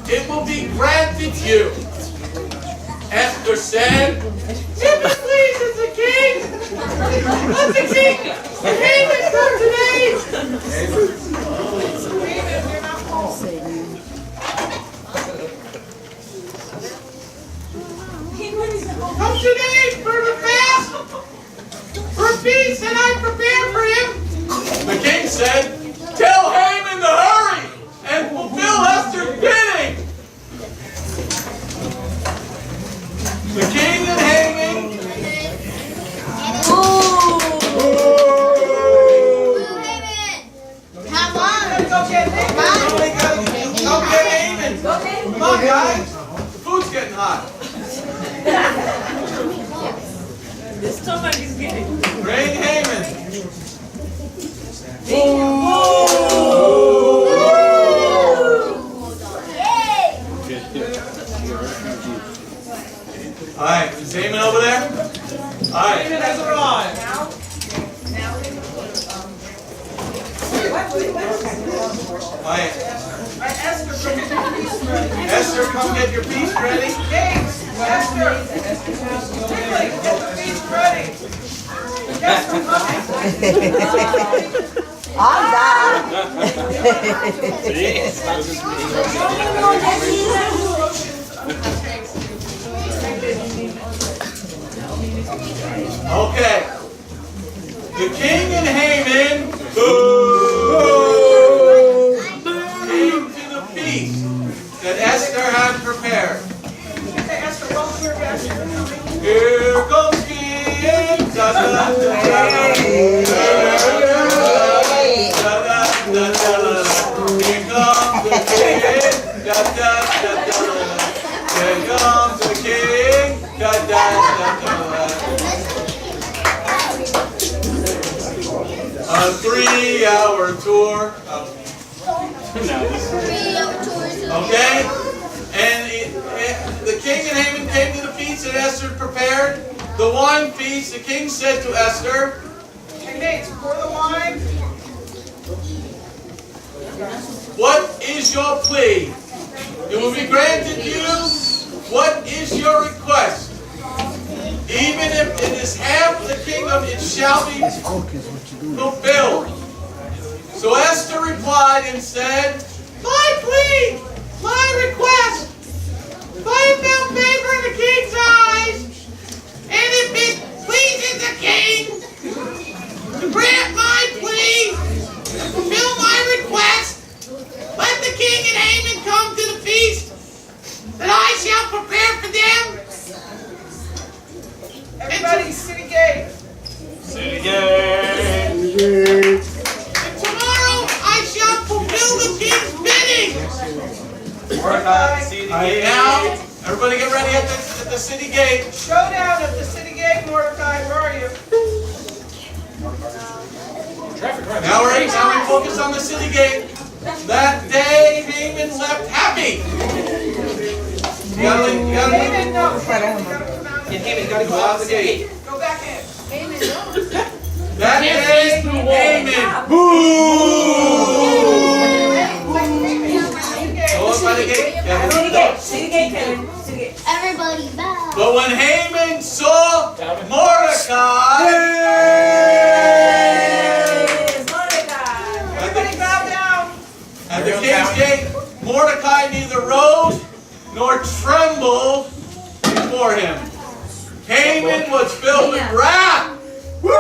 it will be granted you." Esther said, "If it pleases the king, let the king Haman come today." Come today for the fast, for a feast that I prepared for him. The king said, "Tell Haman to hurry and fulfill Esther's bidding." The king and Haman. Come on. Go get Haman. Go get Haman. Come on, guys. The food's getting hot. This stomach is getting. Bring Haman. All right, is Haman over there? All right. Haman has arrived. All right. Esther, come get your piece ready. Esther, come get your piece ready. James, Esther, quickly, get the piece ready. Esther, Okay. The king and Haman came to the feast that Esther had prepared. Hey, Esther, welcome here, Esther. Here comes King. Da, da, da, da, da, da, da, here comes the king. Da, da, da, da, here comes the king. Da, da, da, da. A 3-hour tour. Okay? And the king and Haman came to the feast that Esther prepared. The wine feast, the king said to Esther, Hey, Nate, pour the wine. "What is your plea? It will be granted you. What is your request? Even if it is half the kingdom, it shall be fulfilled." So Esther replied and said, "My plea, my request, if I have found favor in the king's eyes, and if it pleases the king to grant my plea, fulfill my request, let the king and Haman come to the feast that I shall prepare for them." Everybody, city gate. City gate. "And tomorrow I shall fulfill the king's bidding." Now, everybody get ready at the city gate. Showdown at the city gate, Mordecai. Where are you? Now we focus on the city gate. That day, Haman left happy. You gotta leave. Haman, no. Haman, gotta go out the gate. Go back in. That day, Haman. Boo! Go up by the gate. City gate, Kevin. City gate. Everybody bow. But when Haman saw Mordecai, Everybody bow down. at the king's gate, Mordecai neither rose nor trembled before him. Haman was filled with wrath. Woo!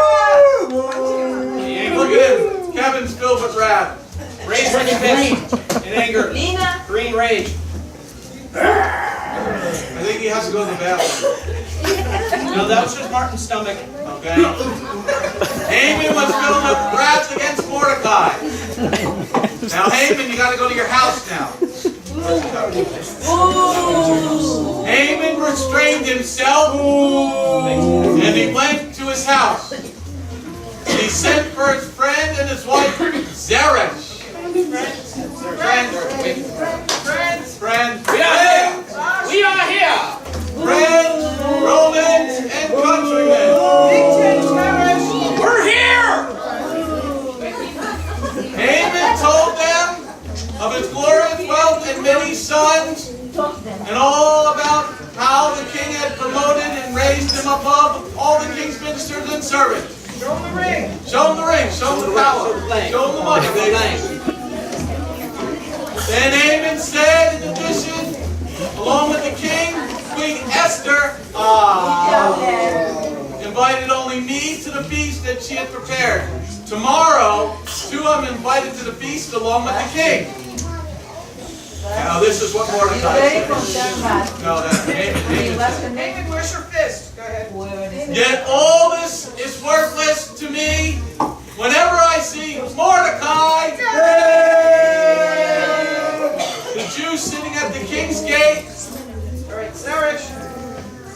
Look at him. Kevin's filled with wrath. Raise your green fist. In anger. Green rage. I think he has to go to the bathroom. No, that was just Martin's stomach. Okay. Haman was filled with wrath against Mordecai. Now, Haman, you got to go to your house now. Haman restrained himself, and he went to his house. He sent for his friend and his wife, Zeresh. Friends. We are here. Friends, Romans, and countrymen. We're here. Haman told them of his glorious wealth and many sons, and all about how the king had promoted and raised him above all the king's ministers and servants. Show him the ring. Show him the ring. Show him the power. Show him the money, baby. Then Haman said, in addition, along with the king, Queen Esther invited only me to the feast that she had prepared. Tomorrow, too, I'm invited to the feast along with the king. Now, this is what Mordecai said. No, that's Haman. Haman, where's your fist? Go ahead. Yet all this is worthless to me whenever I see Mordecai, the Jew sitting at the king's gate. All right, Zeresh.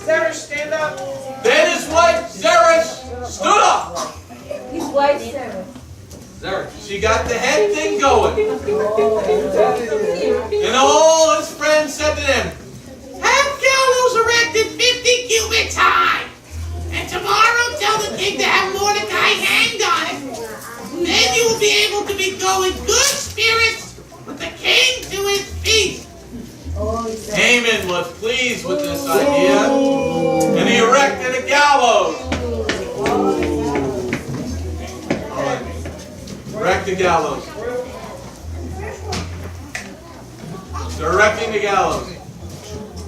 Zeresh, stand up. Then his wife Zeresh stood up. His wife Sarah. She got the head thing going. And all his friends said to them, Have gallows erected 50 cubits high. And tomorrow tell the king to have Mordecai hanged on it. Then you will be able to go in good spirits with the king to his feast. Haman was pleased with this idea, and he erected a gallows. Erect the gallows. They're erecting the gallows.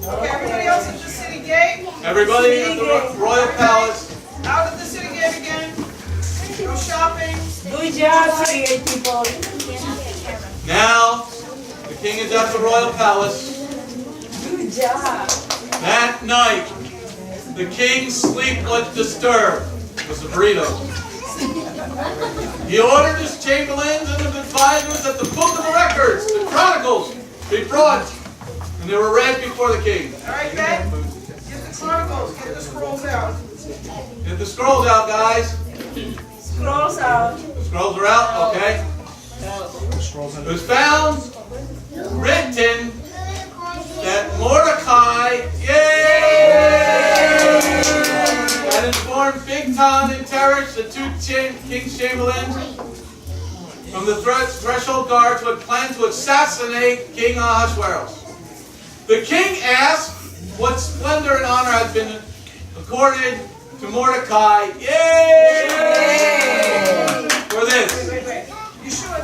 Okay, everybody else at the city gate. Everybody at the royal palace. Out at the city gate again. Go shopping. Good job, city gate people. Now, the king is at the royal palace. Good job. That night, the king's sleep was disturbed. It was a burrito. He ordered his chamberlains and his advisors that the book of the records, the chronicles, be brought, and they were read before the king. All right, Ben. Get the chronicles. Get the scrolls out. Get the scrolls out, guys. Scrolls out. The scrolls are out, okay? It was found, written, that Mordecai, had informed Bigtan and Teresh, the two king's chamberlains, from the threshold guards who had planned to assassinate King Ahasuerus. The king asked what splendor and honor had been accorded to Mordecai, for this. Wait. Yeshua,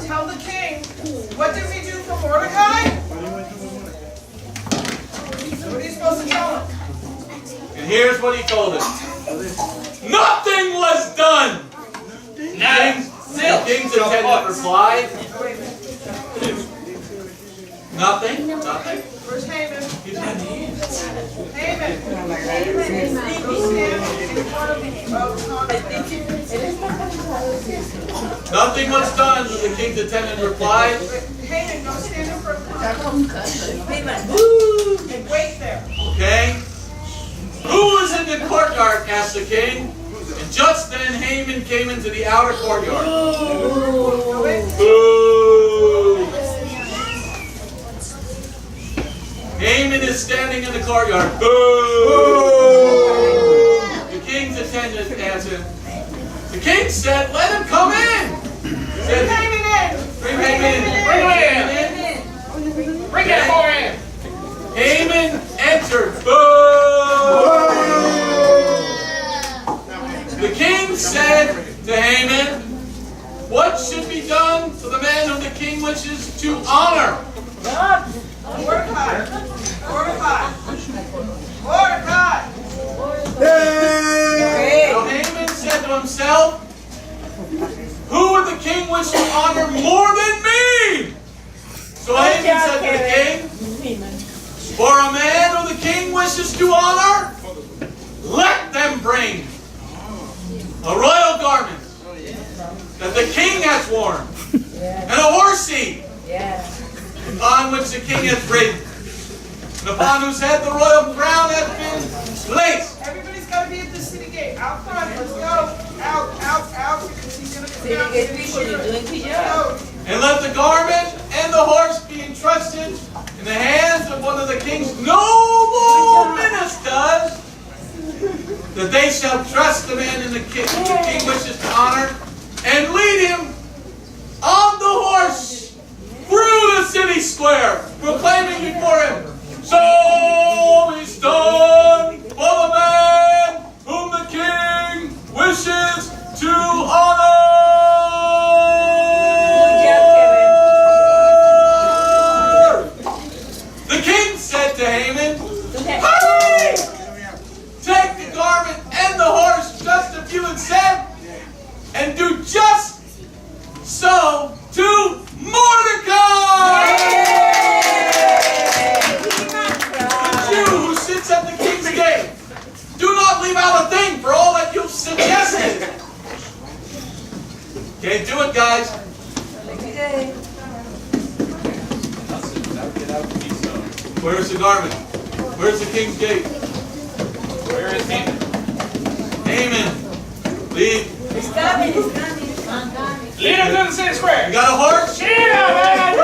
tell the king, what did we do for Mordecai? What are you supposed to tell him? And here's what he told him. Nothing was done! The king's attendant replied. Nothing? Where's Haman? He's not here. Haman. Go stand in front of Nothing was done, the king's attendant replied. Haman, go stand in front of and wait there. Okay? Who was in the courtyard? Asked the king. And just then Haman came into the outer courtyard. Boo! Haman is standing in the courtyard. Boo! The king's attendant answered. The king said, "Let him come in." Said, Bring Haman in. Bring Haman in. Bring that boy in. Haman entered. Boo! The king said to Haman, "What should be done for the man whom the king wishes to honor?" Mordecai. So Haman said to himself, "Who would the king wish to honor more than me?" For a man who the king wishes to honor, let them bring a royal garment that the king has worn, and a horse seat on which the king has ridden, and upon whose head the royal crown has been placed. Everybody's got to be at the city gate. Out front. Let's go. Out. Because he's going to come down. And let the garment and the horse be entrusted in the hands of one of the king's noble ministers, that they shall trust the man in the king wishes to honor, and lead him on the horse through the city square, proclaiming before him, "So is done for the man whom the king wishes to honor." The king said to Haman, "Hurry! Take the garment and the horse just as you had said, and do just so to Mordecai, the Jew who sits at the king's gate. Do not leave out a thing for all that you've suggested." Can't do it, guys. Where's the garment? Where's the king's gate? Where is Haman? Haman, lead. He's coming. Lead him to the city square. You got a horse? Yeah, man.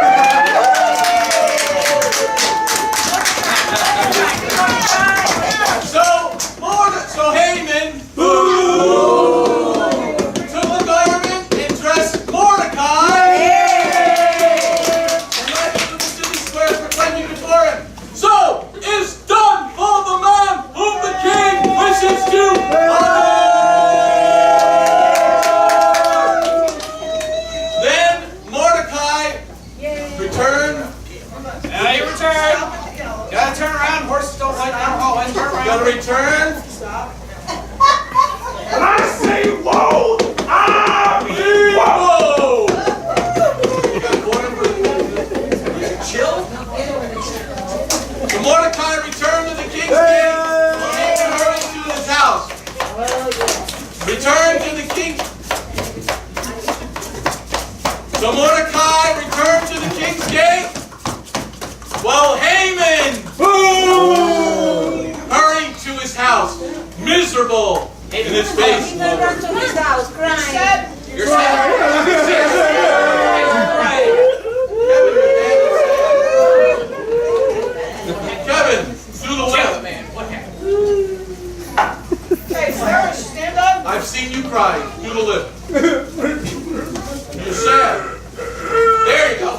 So Haman took the garment and dressed Mordecai and led him to the city square, proclaiming before him, "So is done for the man whom the king wishes to honor." Then Mordecai returned. Now you return. Gotta turn around. Horses don't like alcohol. Let's turn around. Gotta return. And I say, whoa! Ah! Whoa! You got water for the chill? So Mordecai returned to the king's gate and hurried to his house. Returned to the king. So Mordecai returned to the king's gate, while Haman hurried to his house, miserable in his face. He ran to his house crying. You're sad. Kevin, through the window. Man, what happened? Hey, Sarah, stand up. I've seen you cry through the lip. You're sad. There you go.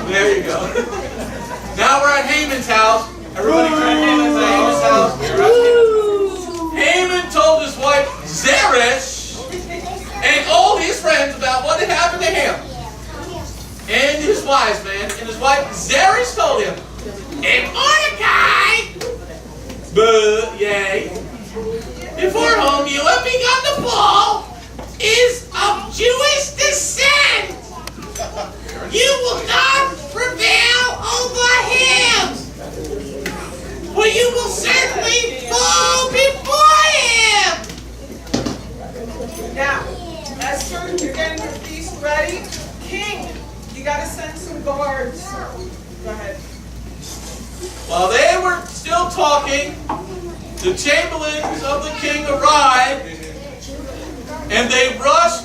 There you go. Now we're at Haman's house. Everybody turn Haman's house. Haman told his wife Zeresh and all his friends about what had happened to him. And his wise man and his wife Zeresh told him, "And Mordecai, yay, before whom you have begun to fall, is of Jewish descent. You will not prevail over him, for you will certainly fall before him." Now, Esther, you're getting your feast ready. King, you got to send some guards. Go ahead. While they were still talking, the chamberlains of the king arrived, and they rushed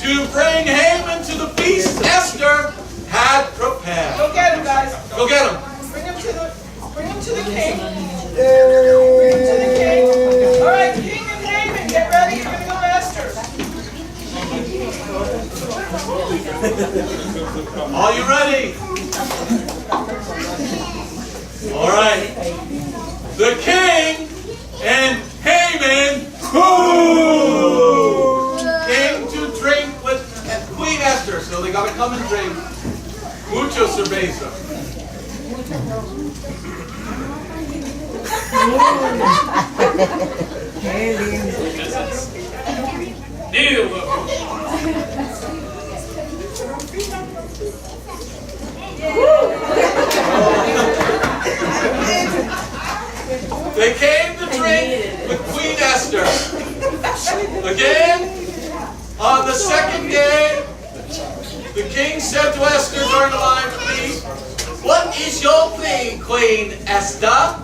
to bring Haman to the feast Esther had prepared. Go get him, guys. Go get him. Bring him to the king. Bring him to the king. All right, King and Haman, get ready. You're going to go to Esther. Are you ready? All right. The king and Haman came to drink with Queen Esther, so they got to come and drink mucho cerveza. Again, on the second day, the king said to Esther during the line of peace, "What is your plea, Queen Esther?"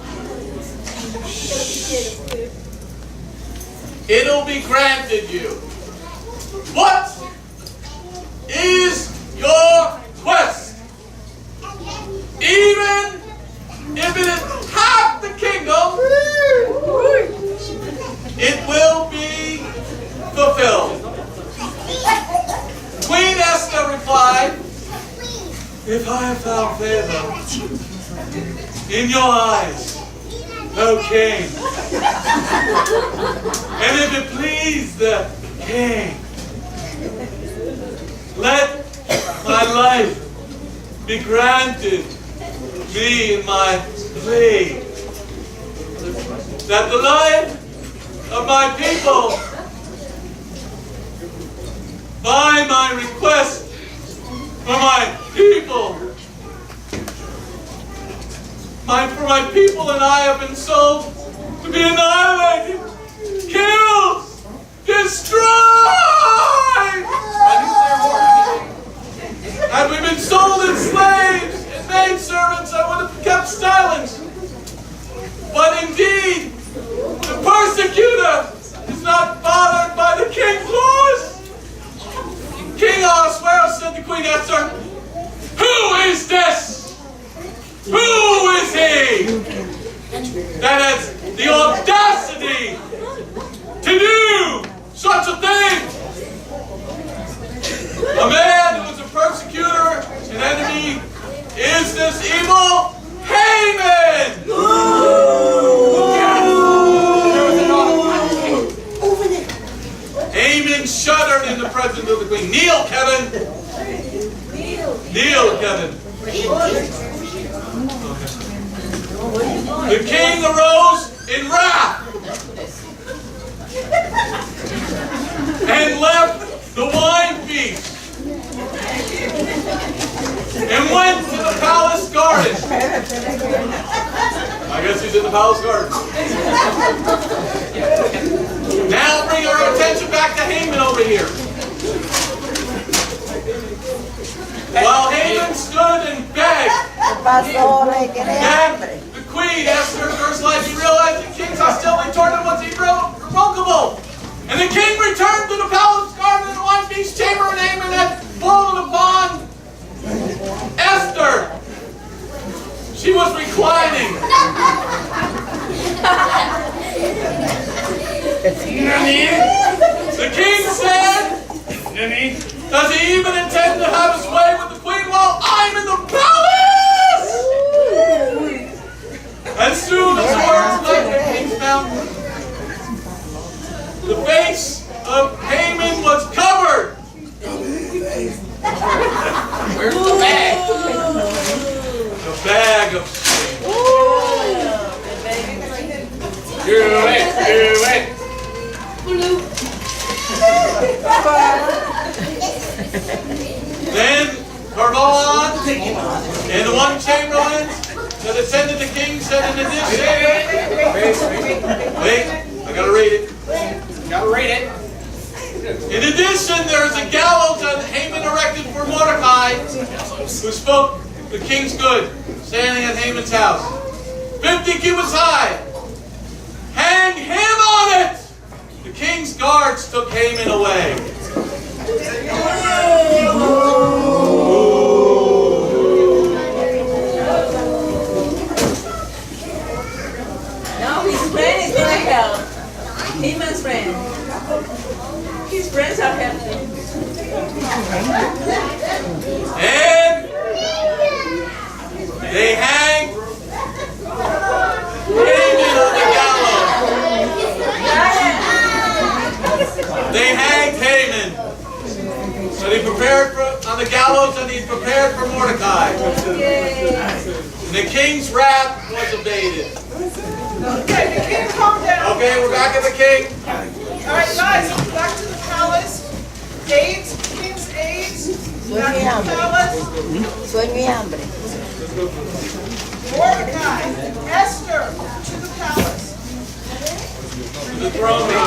"It'll be granted you." "What is your quest?" "Even if it is half the kingdom, it will be fulfilled." Queen Esther replied, "If I have found favor in your eyes, O king, and if it please the king, let my life be granted me in my plea, that the life of my people, by my request for my people, for my people and I have been sold to be annihilated, killed, destroyed. Had we been sold as slaves and maidservants, I would have kept silent. But indeed, the persecutor is not bothered by the king's laws. King Ahasuerus said to Queen Esther, "Who is this? Who is he that has the audacity to do such a thing? A man who is a persecutor, an enemy, is this evil Haman." Haman shuddered in the presence of the queen. Kneel, Kevin. Kneel, Kevin. The king arose in wrath and left the wine feast and went to the palace garden. I guess he's in the palace garden. Now bring our attention back to Haman over here. While Haman stood and begged the queen, Esther, in verse 9, he realized the king's hostility toward him was irrevocable. And the king returned to the palace garden and the wine feast chamber, and Haman had fallen upon Esther. She was reclining. The king said, "Does he even intend to have his way with the queen while I'm in the palace?" As soon as the words left the king's mouth, the face of Haman was covered. Where's the bag? The bag of shame. Do it. Then Carbon and the one chamberlain that attended the king said in addition, wait, I gotta read it. In addition, there is a gallows that Haman erected for Mordecai, who spoke the king's good, standing at Haman's house. 50 cubits high. Hang him on it! The king's guards took Haman away. Now his friend is going to help. Haman's friend. His friends are helping. And they hang Haman on the gallows. They hanged Haman. So he prepared on the gallows, and he prepared for Mordecai. And the king's wrath was abated. Okay, the king, calm down. Okay, we're back at the king. All right, guys, back to the palace. Aides, king's aides, back to the palace. Mordecai, Esther, to the palace. the throne room.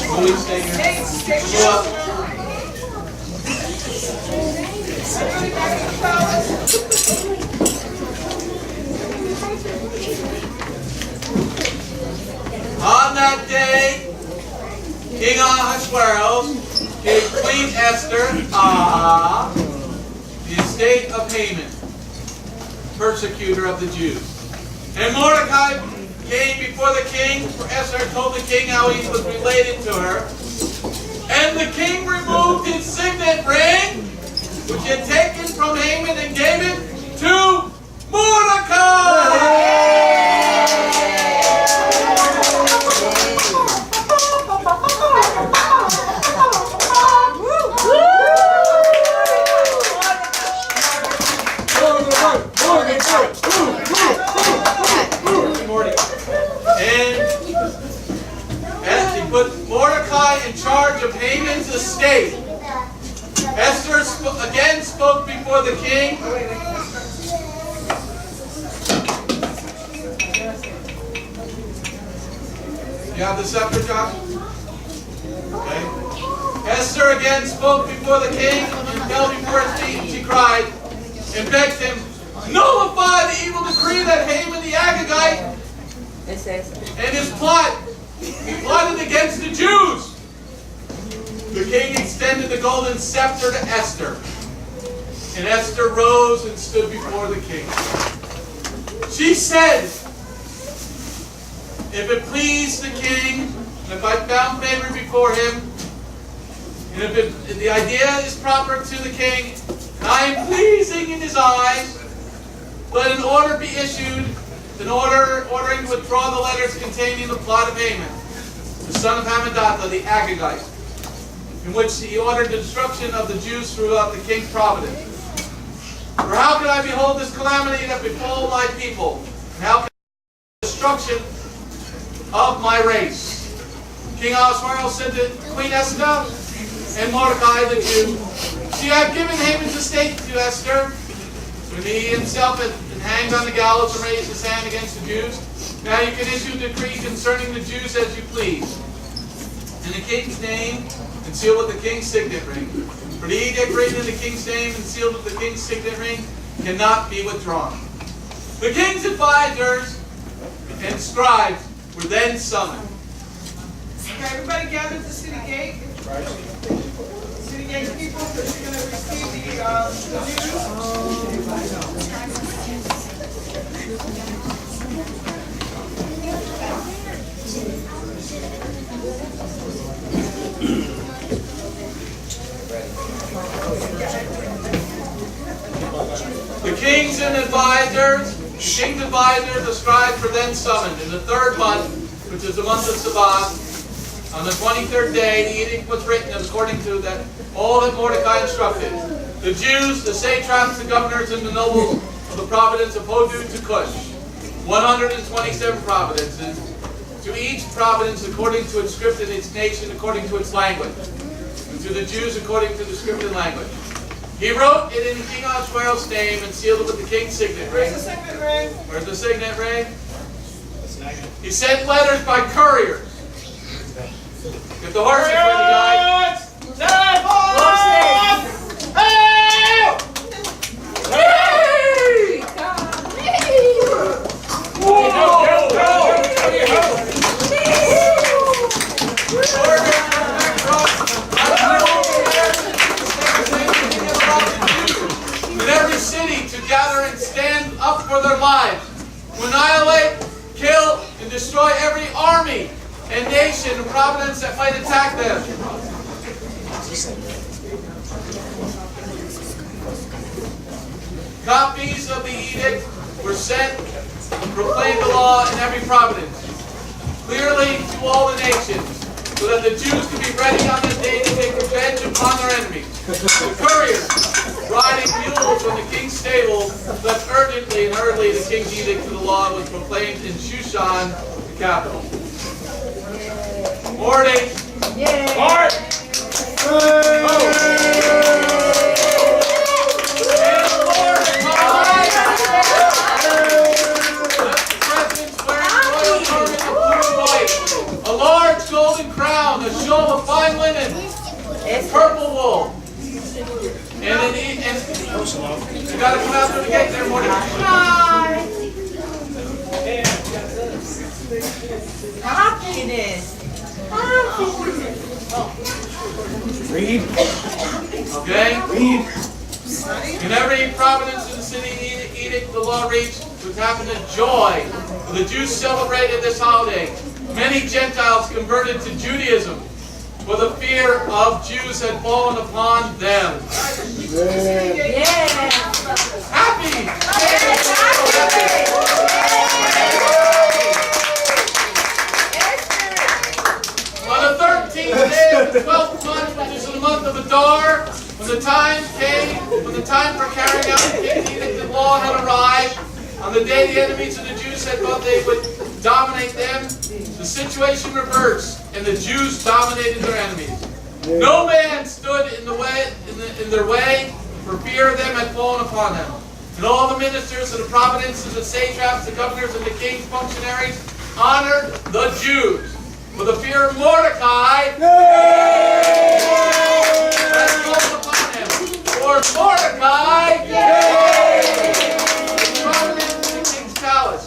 Will we stay here? Go up. On that day, King Ahasuerus gave Queen Esther the estate of Haman, persecutor of the Jews. And Mordecai came before the king, for Esther told the king how he was related to her. And the king removed his signet ring, which he had taken from Haman, and gave it to Mordecai! And he put Mordecai in charge of Haman's estate. Esther again spoke before the king. You have the scepter, Josh? Okay. Esther again spoke before the king and fell before his feet, and she cried and begged him, nullify the evil decree that Haman the Agagite and his plot. He plotted against the Jews. The king extended the golden scepter to Esther. And Esther rose and stood before the king. She said, if it pleased the king, and if I found favor before him, and if the idea is proper to the king, and I am pleasing in his eyes, let an order be issued, an order ordering to withdraw the letters containing the plot of Haman, the son of Hammedatha, the Agagite, in which he ordered the destruction of the Jews throughout the king's providence. For how can I behold this calamity that befall my people? And how can I behold the destruction of my race? King Ahasuerus said to Queen Esther and Mordecai the Jew, see, I have given Haman's estate to Esther, when he himself had been hanged on the gallows and raised his hand against the Jews. Now you can issue a decree concerning the Jews as you please. In the king's name, and sealed with the king's signet ring. For the edict written in the king's name and sealed with the king's signet ring cannot be withdrawn. The king's advisors and scribes were then summoned. Okay, everybody gather at the city gate. City gate people, because you're going to receive the The kings and advisors, the scribes were then summoned. In the third month, which is the month of Sabat, on the 23rd day, the edict was written according to that all that Mordecai instructed. The Jews, the satraps, the governors, and the nobles of the province of Hodu to Cush, 127 provinces, to each province according to its script and its nation according to its language, and to the Jews according to the script and language. He wrote it in King Ahasuerus' name and sealed it with the king's signet ring. Where's the signet ring? Where's the signet ring? He sent letters by couriers. Get the horses ready, guys. In every city to gather and stand up for their lives, to annihilate, kill, and destroy every army and nation and province that might attack them. Copies of the edict were sent and proclaimed the law in every province, clearly to all the nations, so that the Jews could be ready on that day to take revenge upon their enemies. The couriers, riding mules from the king's stable, left urgently and hurriedly the king's edict to the law was proclaimed in Shushan, the capital. Morning. Mark. Left the president wearing royal garment of a large golden crown, a shawl of fine linen, and purple wool. And you gotta come out through the gate there, Mordecai. Happiness. Read. Okay? Read. In every province of the city edict the law reached, which happened in joy. The Jews celebrated this holiday. Many Gentiles converted to Judaism, for the fear of Jews had fallen upon them. Happy! On the 13th day of the 12th month, which is the month of Adar, when the time for carrying out the king's edict and law had arrived, on the day the enemies of the Jews had thought they would dominate them, the situation reversed, and the Jews dominated their enemies. No man stood in their way, for fear of them had fallen upon them. And all the ministers of the provinces, the satraps, the governors, and the king's functionaries honored the Jews. For the fear of Mordecai had fallen upon him. For Mordecai prominent in the king's palace,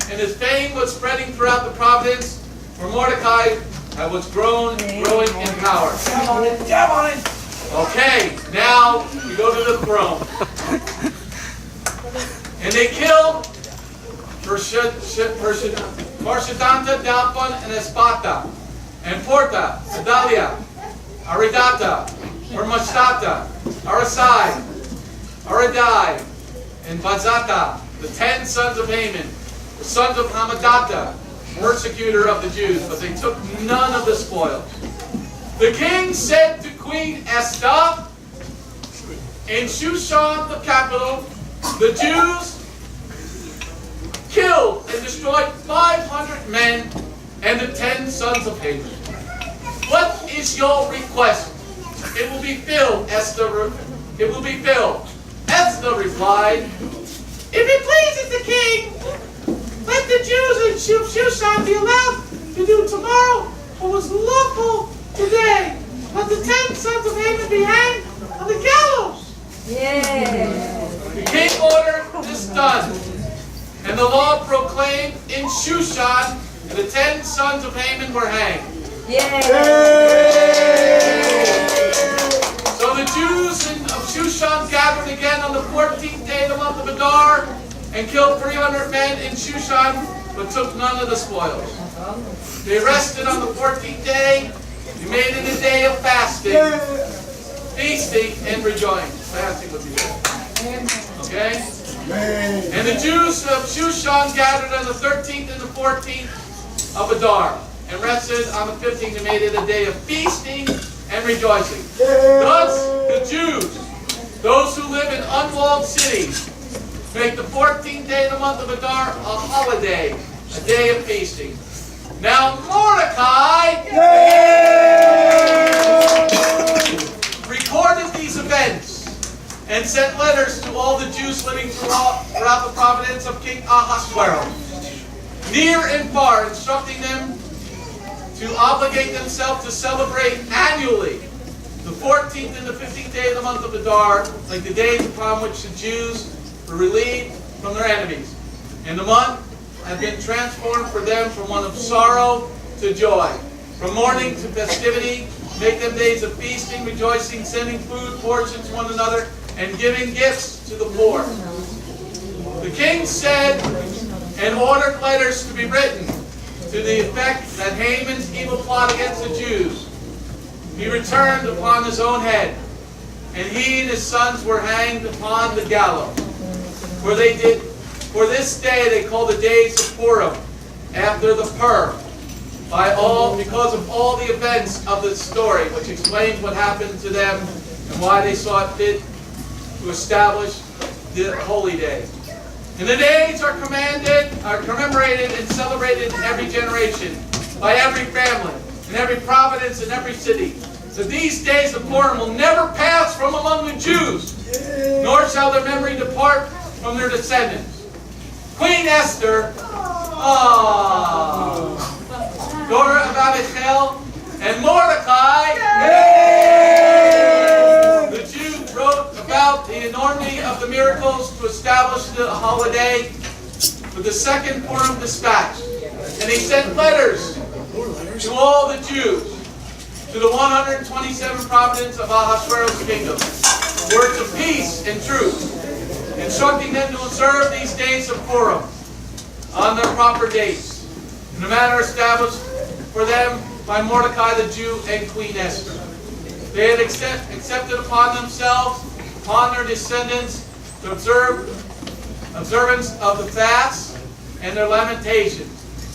and his fame was spreading throughout the province. For Mordecai was growing in power. Okay, now we go to the throne. And they killed Marshadanta, Dalphon, and Espata, and Porta, Adalia, Aridata, Hermastata, Arasai, Aradai, and Bazata, the 10 sons of Haman, the sons of Hamadata, persecutor of the Jews, but they took none of the spoils. The king said to Queen Esther, in Shushan, the capital, the Jews killed and destroyed 500 men and the 10 sons of Haman. What is your request? It will be filled, Esther. It will be filled. Esther replied, If it pleases the king, let the Jews in Shushan be allowed to do tomorrow what was lawful today. Let the 10 sons of Haman be hanged on the gallows. The king ordered this done, and the law proclaimed in Shushan, and the 10 sons of Haman were hanged. So the Jews of Shushan gathered again on the 14th day of the month of Adar, and killed 300 men in Shushan, but took none of the spoils. They rested on the 14th day. They made it a day of fasting, feasting, and rejoicing. Fasting would be good. Okay? And the Jews of Shushan gathered on the 13th and the 14th of Adar, and rested on the 15th, and made it a day of feasting and rejoicing. Thus, the Jews, those who live in unwalled cities, make the 14th day of the month of Adar a holiday, a day of feasting. Now Mordecai recorded these events and sent letters to all the Jews living throughout the province of King Ahasuerus, near and far, instructing them to obligate themselves to celebrate annually the 14th and the 15th day of the month of Adar, like the days upon which the Jews were relieved from their enemies. And the month had been transformed for them from one of sorrow to joy, from mourning to festivity. Make them days of feasting, rejoicing, sending food, portions to one another, and giving gifts to the poor. The king said and ordered letters to be written to the effect that Haman's evil plot against the Jews be returned upon his own head, and he and his sons were hanged upon the gallows. For this day they call the days of Purim, after the Pur, because of all the events of the story, which explains what happened to them and why they saw it fit to establish the holy day. And the days are commemorated and celebrated in every generation, by every family, in every province, and every city. So these days of Purim will never pass from among the Jews, nor shall their memory depart from their descendants. Queen Esther, daughter of Abihail, and Mordecai. The Jew wrote about the enormity of the miracles to establish the holiday with the second Purim dispatch. And he sent letters to all the Jews, to the 127 provinces of Ahasuerus' kingdom, words of peace and truth, instructing them to observe these days of Purim on their proper dates, in the manner established for them by Mordecai the Jew and Queen Esther. They had accepted upon themselves, upon their descendants, to observance of the fast and their lamentations.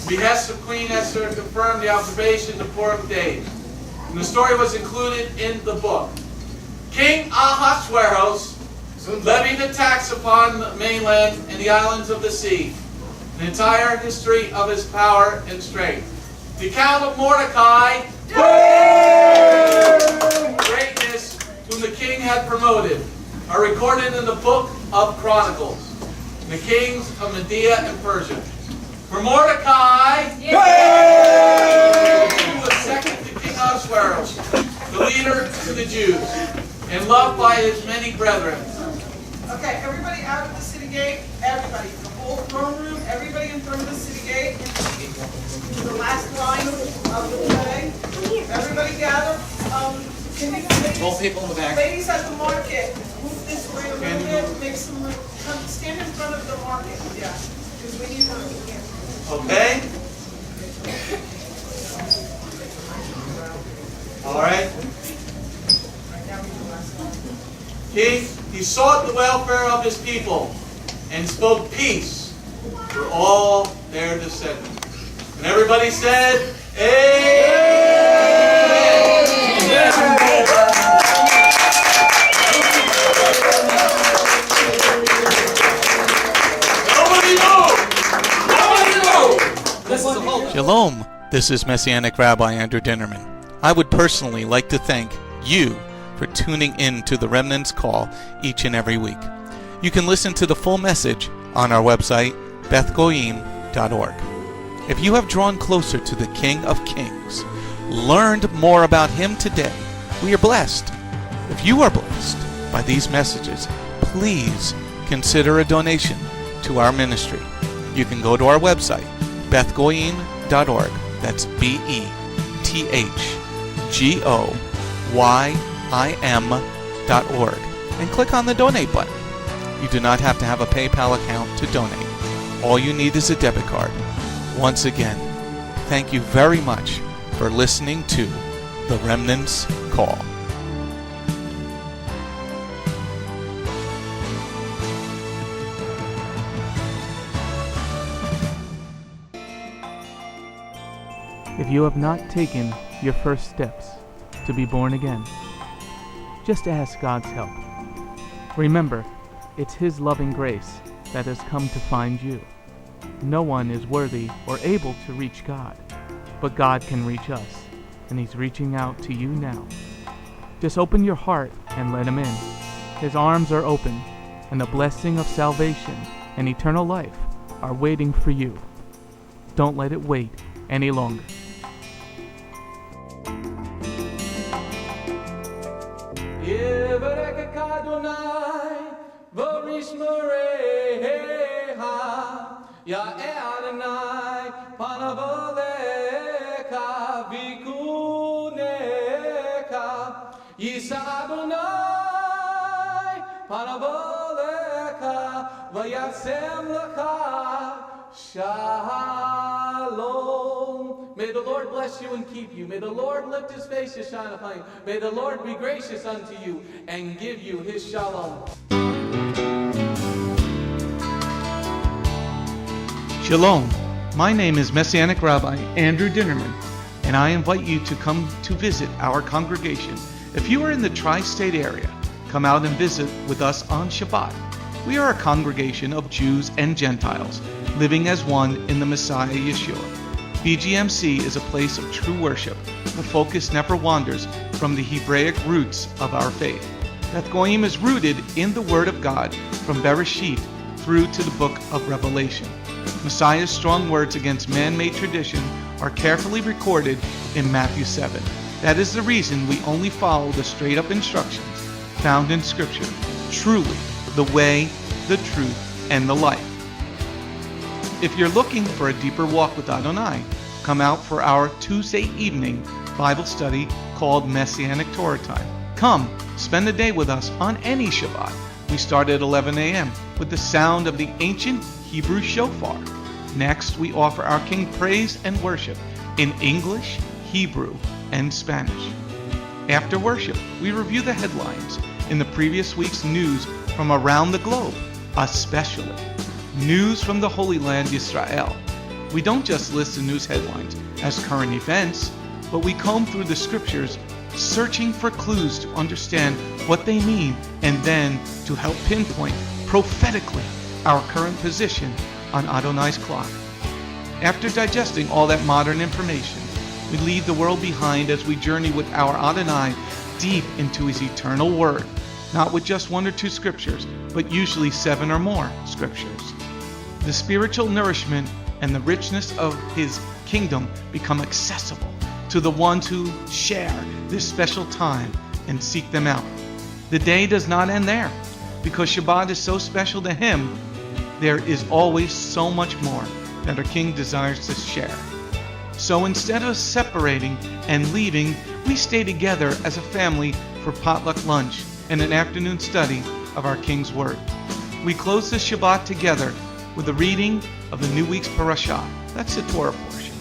Behest of Queen Esther confirmed the observation of Purim days. And the story was included in the book. King Ahasuerus levied a tax upon the mainland and the islands of the sea, the entire history of his power and strength. The account of Mordecai, greatness, whom the king had promoted, are recorded in the book of Chronicles, the kings of Media and Persia. For Mordecai, who was second to King Ahasuerus, the leader to the Jews, and loved by his many brethren. Okay, everybody out of the city gate, everybody, the whole throne room, everybody in front of the city gate, the last line of the play. Everybody gather. Both people in the back. Ladies at the market, move this way a little bit, make some room. Come stand in front of the market, yeah, because we need room. Okay? All right. He sought the welfare of his people and spoke peace for all their descendants. And everybody said, Amen. Nobody move! Nobody move! Shalom, this is Messianic Rabbi Andrew Dinnerman. I would personally like to thank you for tuning in to the Remnant's Call each and every week. You can listen to the full message on our website, BethGoyim.org. If you have drawn closer to the King of Kings, learned more about Him today, we are blessed. If you are blessed by these messages, please consider a donation to our ministry. You can go to our website, BethGoyim.org. That's BethGoyim.org, and click on the donate button. You do not have to have a PayPal account to donate. All you need is a debit card. Once again, thank you very much for listening to The Remnant's Call. If you have not taken your first steps to be born again, just ask God's help. Remember, it's His loving grace that has come to find you. No one is worthy or able to reach God, but God can reach us, and He's reaching out to you now. Just open your heart and let Him in. His arms are open, and the blessing of salvation and eternal life are waiting for you. Don't let it wait any longer. Ya Adonai, panavoleka, vikuneka, Yisa Adonai, panavoleka, vayasem laka, shalom. May the Lord bless you and keep you. May the Lord lift His face to shine upon you. May the Lord be gracious unto you and give you His shalom. Shalom. My name is Messianic Rabbi Andrew Dinnerman, and I invite you to come to visit our congregation. If you are in the tri-state area, come out and visit with us on Shabbat. We are a congregation of Jews and Gentiles, living as one in the Messiah Yeshua. Bgmc is a place of true worship. The focus never wanders from the Hebraic roots of our faith. Beth Goyim is rooted in the Word of God from Bereshit through to the book of Revelation. Messiah's strong words against man-made tradition are carefully recorded in Matthew 7. That is the reason we only follow the straight-up instructions found in Scripture, truly the way, the truth, and the life. If you're looking for a deeper walk with Adonai, come out for our Tuesday evening Bible study called Messianic Torah Time. Come, spend the day with us on any Shabbat. We start at 11 a.m. with the sound of the ancient Hebrew shofar. Next, we offer our King praise and worship in English, Hebrew, and Spanish. After worship, we review the headlines in the previous week's news from around the globe, especially news from the Holy Land, Israel. We don't just list the news headlines as current events, but we comb through the scriptures, searching for clues to understand what they mean and then to help pinpoint prophetically our current position on Adonai's clock. After digesting all that modern information, we leave the world behind as we journey with our Adonai deep into his eternal word, not with just 1 or 2 scriptures, but usually 7 or more scriptures. The spiritual nourishment and the richness of his kingdom become accessible to the ones who share this special time and seek them out. The day does not end there. Because Shabbat is so special to him, there is always so much more that our King desires to share. So instead of separating and leaving, we stay together as a family for potluck lunch and an afternoon study of our King's Word. We close the Shabbat together with a reading of the new week's parashah. That's the Torah portion.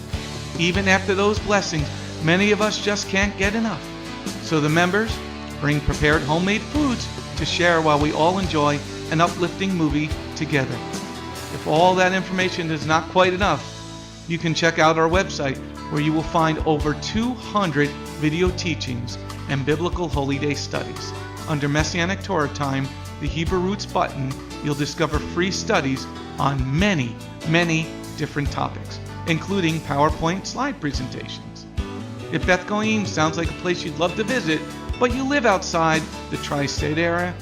Even after those blessings, many of us just can't get enough. So the members bring prepared homemade foods to share while we all enjoy an uplifting movie together. If all that information is not quite enough, you can check out our website where you will find over 200 video teachings and biblical holy day studies. Under Messianic Torah Time, the Hebrew Roots button, you'll discover free studies on many different topics, including PowerPoint slide presentations. If Beth Goyim sounds like a place you'd love to visit, but you live outside the tri-state area,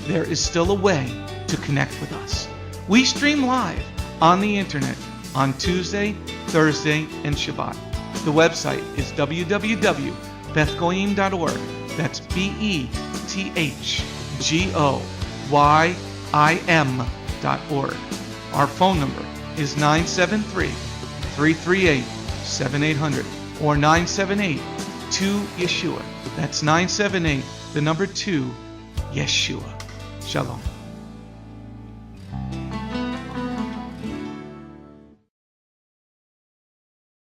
there is still a way to connect with us. We stream live on the internet on Tuesday, Thursday, and Shabbat. The website is www.bethgoyim.org. That's BETHGOYIM.org. Our phone number is 973-338-7800 or 978-2-YESHUA. That's 978, the number 2, Yeshua. Shalom.